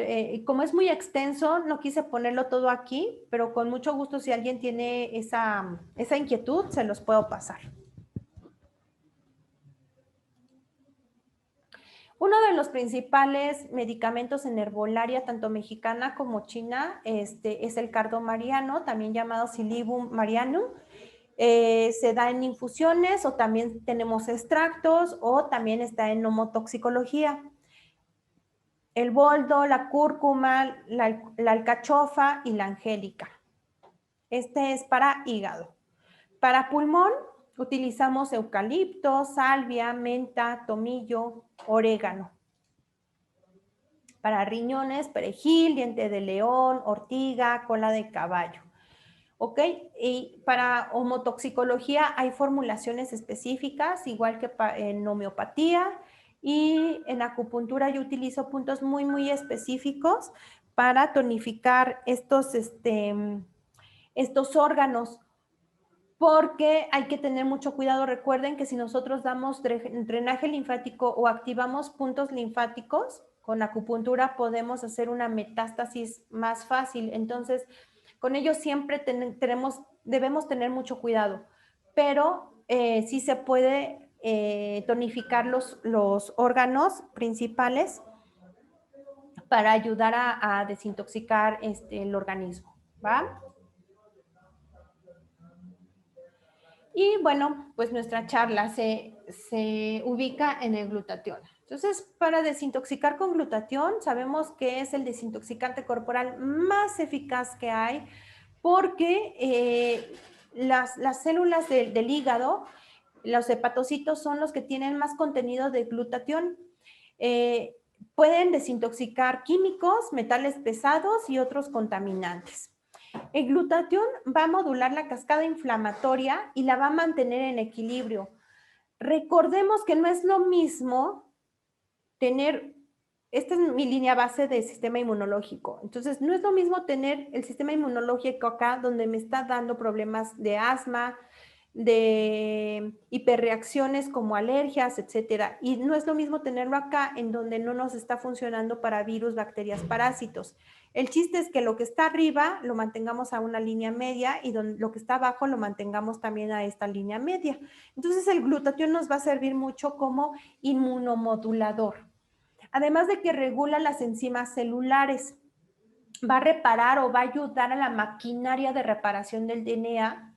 como es muy extenso, no quise ponerlo todo aquí, pero con mucho gusto si alguien tiene esa inquietud, se los puedo pasar. Uno de los principales medicamentos en herbolaria, tanto mexicana como china, es el cardo mariano, también llamado Silybum marianum. Se da en infusiones o también tenemos extractos o también está en homotoxicología. El boldo, la cúrcuma, la alcachofa y la angélica. Este es para hígado. Para pulmón utilizamos eucalipto, salvia, menta, tomillo, orégano. Para riñones, perejil, diente de león, ortiga, cola de caballo. ¿Ok? Y para homotoxicología hay formulaciones específicas, igual que en homeopatía, y en acupuntura yo utilizo puntos muy, muy específicos para tonificar estos órganos, porque hay que tener mucho cuidado. Recuerden que si nosotros damos drenaje linfático o activamos puntos linfáticos, con acupuntura podemos hacer una metástasis más fácil. Entonces, con ello siempre debemos tener mucho cuidado, pero sí se puede tonificar los órganos principales para ayudar a desintoxicar el organismo, ¿va? Y bueno, pues nuestra charla se ubica en el glutatión. Entonces, para desintoxicar con glutatión, sabemos que es el desintoxicante corporal más eficaz que hay porque las células del hígado, los hepatocitos, son los que tienen más contenido de glutatión. Pueden desintoxicar químicos, metales pesados y otros contaminantes. El glutatión va a modular la cascada inflamatoria y la va a mantener en equilibrio. Recordemos que no es lo mismo esta es mi línea base del sistema inmunológico. Entonces, no es lo mismo tener el sistema inmunológico acá donde me está dando problemas de asma, de hiperreacciones como alergias, etcétera. Y no es lo mismo tenerlo acá en donde no nos está funcionando para virus, bacterias, parásitos. El chiste es que lo que está arriba lo mantengamos a una línea media y lo que está abajo lo mantengamos también a esta línea media. Entonces el glutatión nos va a servir mucho como inmunomodulador. Además de que regula las enzimas celulares, va a reparar o va a ayudar a la maquinaria de reparación del DNA.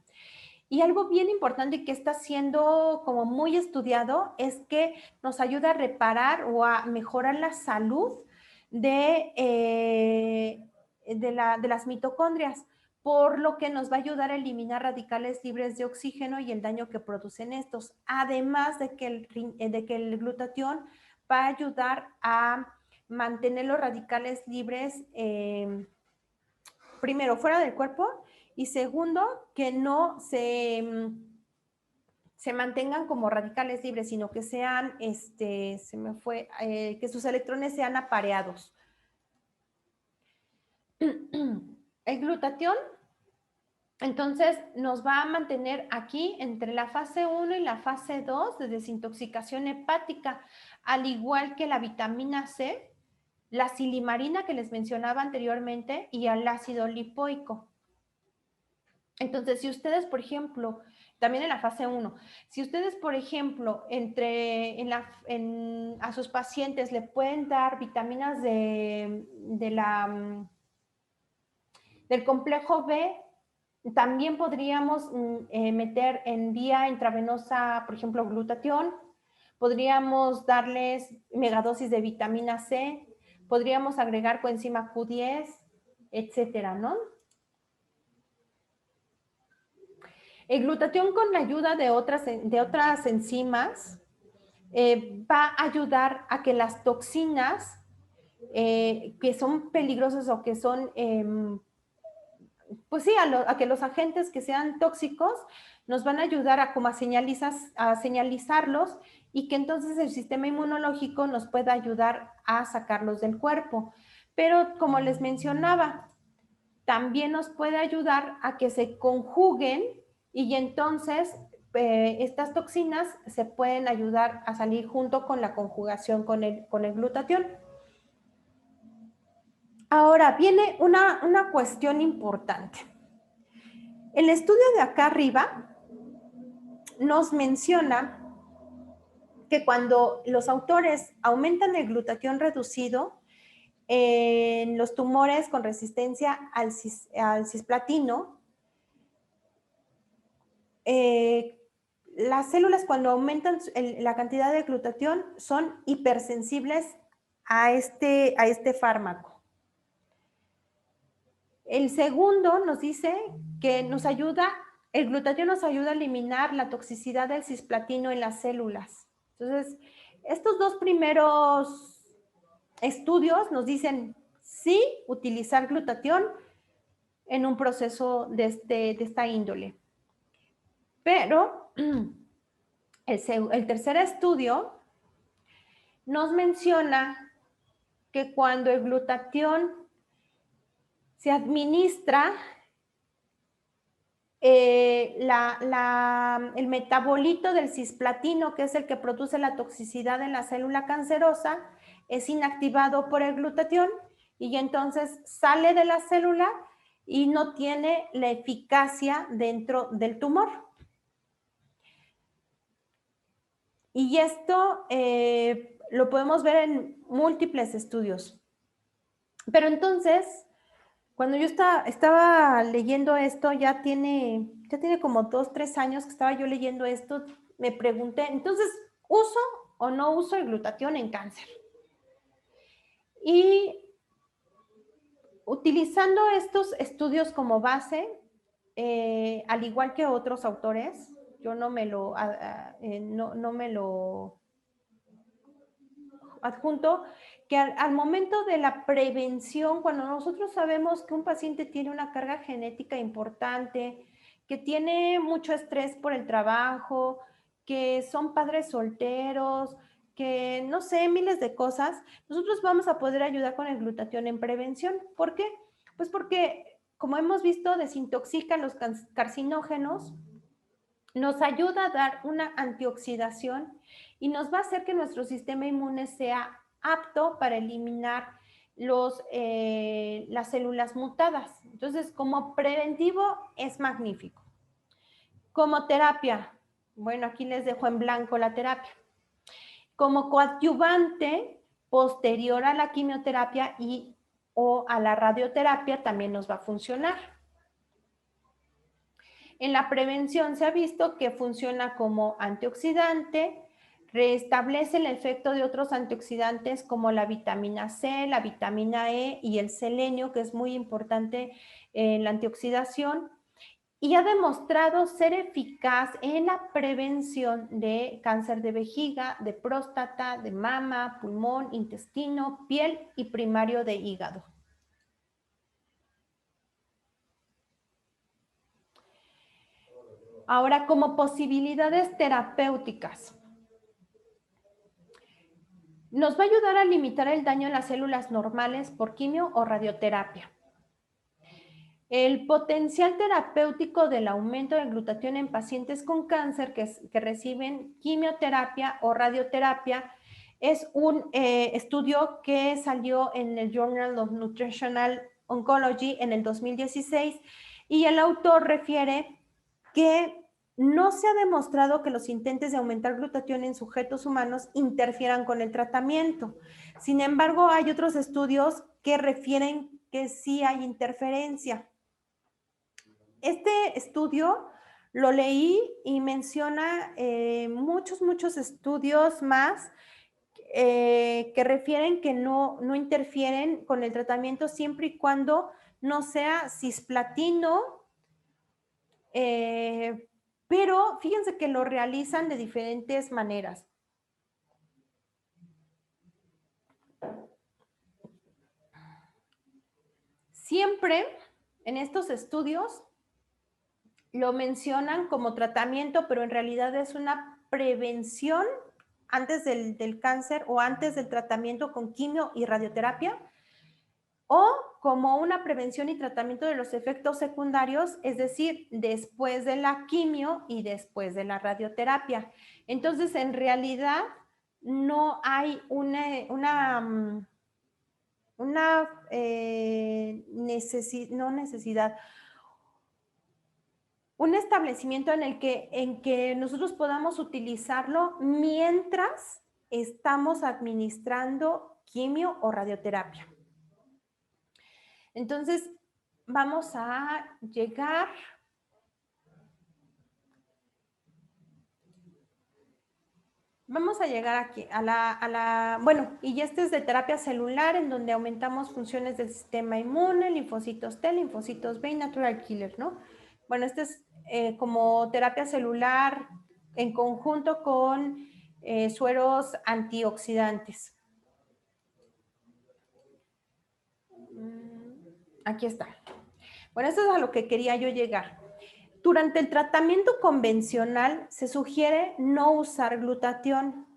Y algo bien importante que está siendo como muy estudiado es que nos ayuda a reparar o a mejorar la salud de las mitocondrias, por lo que nos va a ayudar a eliminar radicales libres de oxígeno y el daño que producen estos, además de que el glutatión va a ayudar a mantener los radicales libres, primero, fuera del cuerpo, y segundo, que no se mantengan como radicales libres, sino que sean, que sus electrones sean apareados. El glutatión, entonces, nos va a mantener aquí entre la fase 1 y la fase 2 de desintoxicación hepática, al igual que la vitamina C, la silimarina que les mencionaba anteriormente y el ácido lipoico. Entonces, si ustedes, por ejemplo, también en la fase 1, si ustedes, por ejemplo, a sus pacientes le pueden dar vitaminas del complejo B, también podríamos meter en vía intravenosa, por ejemplo, glutatión, podríamos darles megadosis de vitamina C, podríamos agregar coenzima Q10, etcétera, ¿no? El glutatión, con la ayuda de otras enzimas, va a ayudar a que las toxinas que son peligrosas o que son, pues sí, a que los agentes que sean tóxicos nos van a ayudar a señalizarlos, y que entonces el sistema inmunológico nos pueda ayudar a sacarlos del cuerpo. Pero como les mencionaba, también nos puede ayudar a que se conjuguen, y entonces estas toxinas se pueden ayudar a salir junto con la conjugación con el glutatión. Ahora viene una cuestión importante. El estudio de acá arriba nos menciona que cuando los autores aumentan el glutatión reducido en los tumores con resistencia al cisplatino, las células, cuando aumentan la cantidad de glutatión, son hipersensibles a este fármaco. El segundo nos dice que el glutatión nos ayuda a eliminar la toxicidad del cisplatino en las células. Entonces, estos dos primeros estudios nos dicen sí utilizar glutatión en un proceso de esta índole. Pero el tercer estudio nos menciona que cuando el glutatión se administra, el metabolito del cisplatino, que es el que produce la toxicidad en la célula cancerosa, es inactivado por el glutatión, y entonces sale de la célula y no tiene la eficacia dentro del tumor. Y esto lo podemos ver en múltiples estudios. Pero entonces, cuando yo estaba leyendo esto, ya tiene como 2, 3 años que estaba yo leyendo esto, me pregunté, entonces, ¿uso o no uso el glutatión en cáncer? Y utilizando estos estudios como base, al igual que otros autores, yo no me lo adjunto, que al momento de la prevención, cuando nosotros sabemos que un paciente tiene una carga genética importante, que tiene mucho estrés por el trabajo, que son padres solteros, que no sé, miles de cosas, nosotros vamos a poder ayudar con el glutatión en prevención. ¿Por qué? Pues porque, como hemos visto, desintoxica los carcinógenos, nos ayuda a dar una antioxidación y nos va a hacer que nuestro sistema inmune sea apto para eliminar las células mutadas. Entonces, como preventivo es magnífico. Como terapia, bueno, aquí les dejo en blanco la terapia. Como coadyuvante, posterior a la quimioterapia o a la radioterapia también nos va a funcionar. En la prevención se ha visto que funciona como antioxidante, restablece el efecto de otros antioxidantes como la vitamina C, la vitamina E y el selenio, que es muy importante en la antioxidación, y ha demostrado ser eficaz en la prevención de cáncer de vejiga, de próstata, de mama, pulmón, intestino, piel y primario de hígado. Ahora, como posibilidades terapéuticas, nos va a ayudar a limitar el daño en las células normales por quimio o radioterapia. El potencial terapéutico del aumento de glutatión en pacientes con cáncer que reciben quimioterapia o radioterapia es un estudio que salió en el Journal of Nutritional Oncology en el 2016 y el autor refiere que no se ha demostrado que los intentos de aumentar glutatión en sujetos humanos interfieran con el tratamiento. Sin embargo, hay otros estudios que refieren que sí hay interferencia. Este estudio lo leí y menciona muchos estudios más que refieren que no interfieren con el tratamiento siempre y cuando no sea cisplatino, pero fíjense que lo realizan de diferentes maneras. Siempre en estos estudios lo mencionan como tratamiento, pero en realidad es una prevención antes del cáncer o antes del tratamiento con quimio y radioterapia, o como una prevención y tratamiento de los efectos secundarios, es decir, después de la quimio y después de la radioterapia. Entonces, en realidad, no hay un establecimiento en que nosotros podamos utilizarlo mientras estamos administrando quimio o radioterapia. Entonces, vamos a llegar aquí bueno, y este es de terapia celular, en donde aumentamos funciones del sistema inmune, linfocitos T, linfocitos B y natural killer, ¿no? Bueno, este es como terapia celular en conjunto con sueros antioxidantes. Aquí está. Bueno, eso es a lo que quería yo llegar. Durante el tratamiento convencional se sugiere no usar glutatión.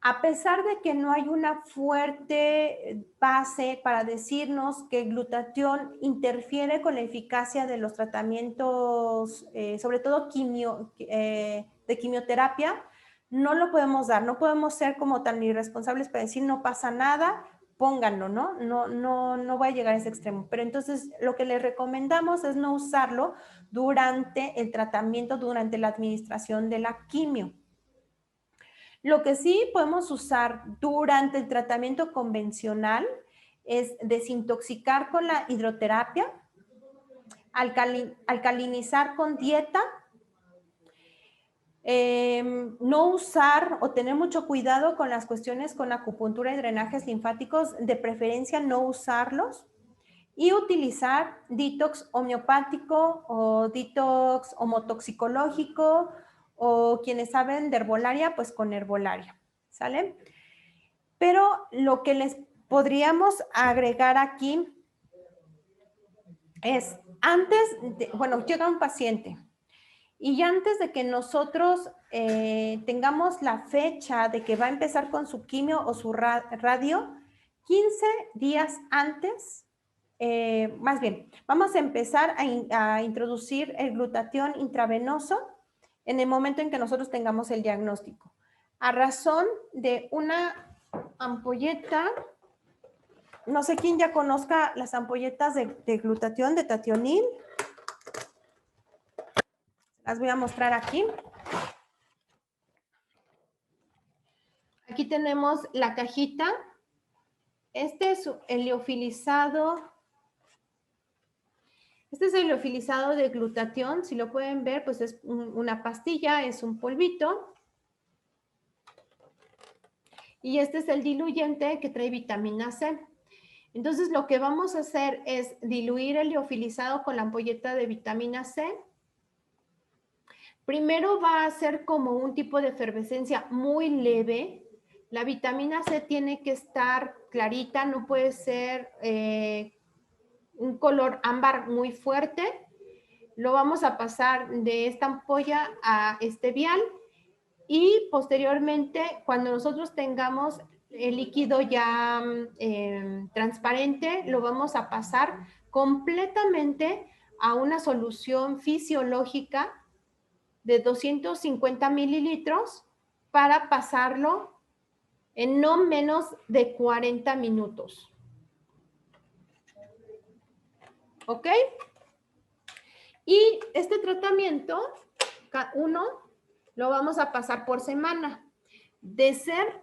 A pesar de que no hay una fuerte base para decirnos que el glutatión interfiere con la eficacia de los tratamientos, sobre todo de quimioterapia, no lo podemos dar. No podemos ser como tan irresponsables para decir no pasa nada, pónganlo, ¿no? No va a llegar a ese extremo. Pero entonces lo que les recomendamos es no usarlo durante el tratamiento, durante la administración de la quimio. Lo que sí podemos usar durante el tratamiento convencional es desintoxicar con la hidroterapia, alcalinizar con dieta, no usar o tener mucho cuidado con las cuestiones con acupuntura y drenajes linfáticos, de preferencia no usarlos, y utilizar detox homeopático o detox homotoxicológico, o quienes saben de herbolaria, pues con herbolaria, ¿sale? Pero lo que les podríamos agregar aquí es, bueno, llega un paciente y antes de que nosotros tengamos la fecha de que va a empezar con su quimio o su radio, 15 días antes, más bien, vamos a empezar a introducir el glutatión intravenoso en el momento en que nosotros tengamos el diagnóstico, a razón de una ampolleta. No sé quién ya conozca las ampolletas de glutatión, de tationil. Las voy a mostrar aquí. Aquí tenemos la cajita Este es el liofilizado. Este es el liofilizado de glutatión. Si lo pueden ver, pues es una pastilla, es un polvito. Y este es el diluyente que trae vitamina C. Entonces, lo que vamos a hacer es diluir el liofilizado con la ampolleta de vitamina C. Primero va a ser como un tipo de efervescencia muy leve. La vitamina C tiene que estar clarita, no puede ser un color ámbar muy fuerte. Lo vamos a pasar de esta ampolla a este vial y posteriormente, cuando nosotros tengamos el líquido ya transparente, lo vamos a pasar completamente a una solución fisiológica de 250 mililitros para pasarlo en no menos de 40 minutos. ¿Ok? Y este tratamiento, uno, lo vamos a pasar por semana. De ser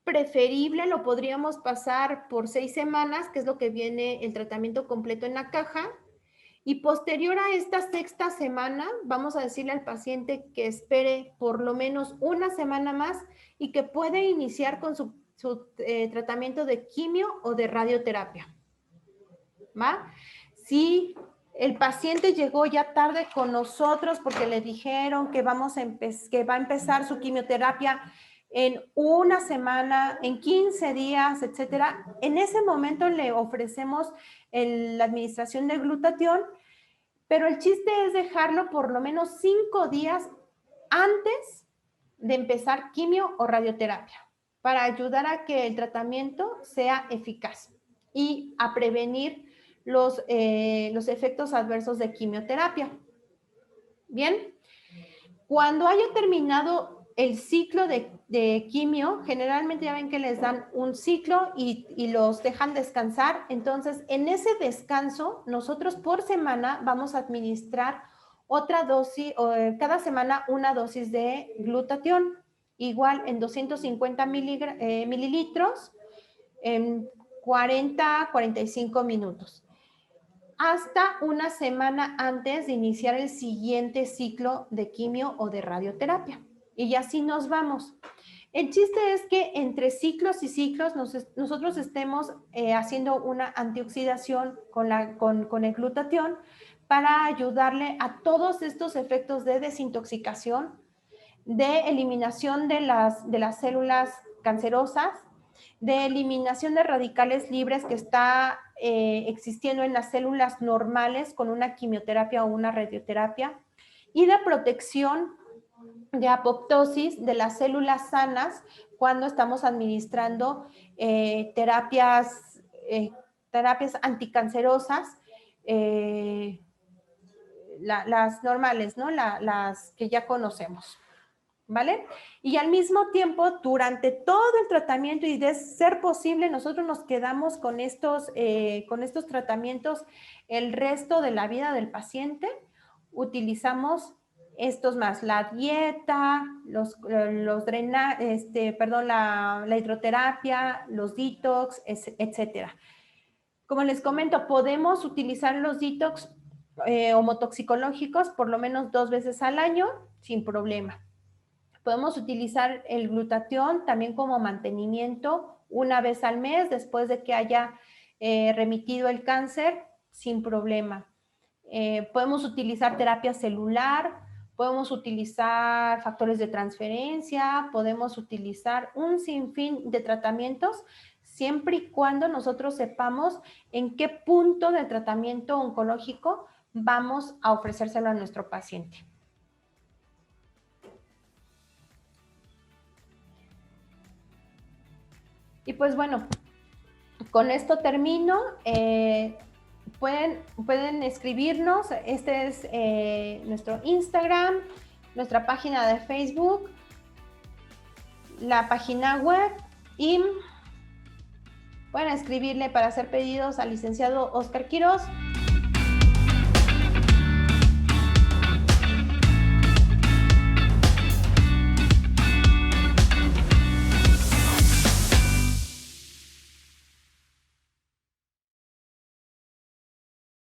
preferible, lo podríamos pasar por 6 semanas, que es lo que viene el tratamiento completo en la caja. Y posterior a esta sexta semana, vamos a decirle al paciente que espere por lo menos una semana más y que puede iniciar con su tratamiento de quimio o de radioterapia. ¿Va? Si el paciente llegó ya tarde con nosotros porque le dijeron que, que va a empezar su quimioterapia en una semana, en 15 días, etcétera, en ese momento le ofrecemos la administración de glutatión, pero el chiste es dejarlo por lo menos 5 días antes de empezar quimio o radioterapia para ayudar a que el tratamiento sea eficaz y a prevenir los efectos adversos de quimioterapia. Bien, cuando haya terminado el ciclo de quimio, generalmente ya ven que les dan un ciclo y los dejan descansar. Entonces, en ese descanso, nosotros por semana vamos a administrar otra dosis, cada semana una dosis de glutatión, igual en 250 mililitros, en 40-45 minutos, hasta una semana antes de iniciar el siguiente ciclo de quimio o de radioterapia. Y así nos vamos. El chiste es que entre ciclos y ciclos nosotros estemos haciendo una antioxidación con el glutatión para ayudarle a todos estos efectos de desintoxicación, de eliminación de las células cancerosas, de eliminación de radicales libres que está existiendo en las células normales con una quimioterapia o una radioterapia, y de protección de apoptosis de las células sanas cuando estamos administrando terapias anticancerosas, las normales, ¿no? Las que ya conocemos. ¿Vale? Y al mismo tiempo, durante todo el tratamiento y de ser posible, nosotros nos quedamos con estos tratamientos el resto de la vida del paciente. Utilizamos estos más, la dieta, la hidroterapia, los detox, etcétera. Como les comento, podemos utilizar los detox homotoxicológicos por lo menos 2 veces al año sin problema. Podemos utilizar el glutatión también como mantenimiento una vez al mes después de que haya remitido el cáncer sin problema. Podemos utilizar terapia celular, podemos utilizar factores de transferencia, podemos utilizar un sinfín de tratamientos siempre y cuando nosotros sepamos en qué punto del tratamiento oncológico vamos a ofrecérselo a nuestro paciente. Y pues bueno, con esto termino. Pueden escribirnos. Este es nuestro Instagram, nuestra página de Facebook, la página web, y pueden escribirle para hacer pedidos al licenciado Óscar Quirós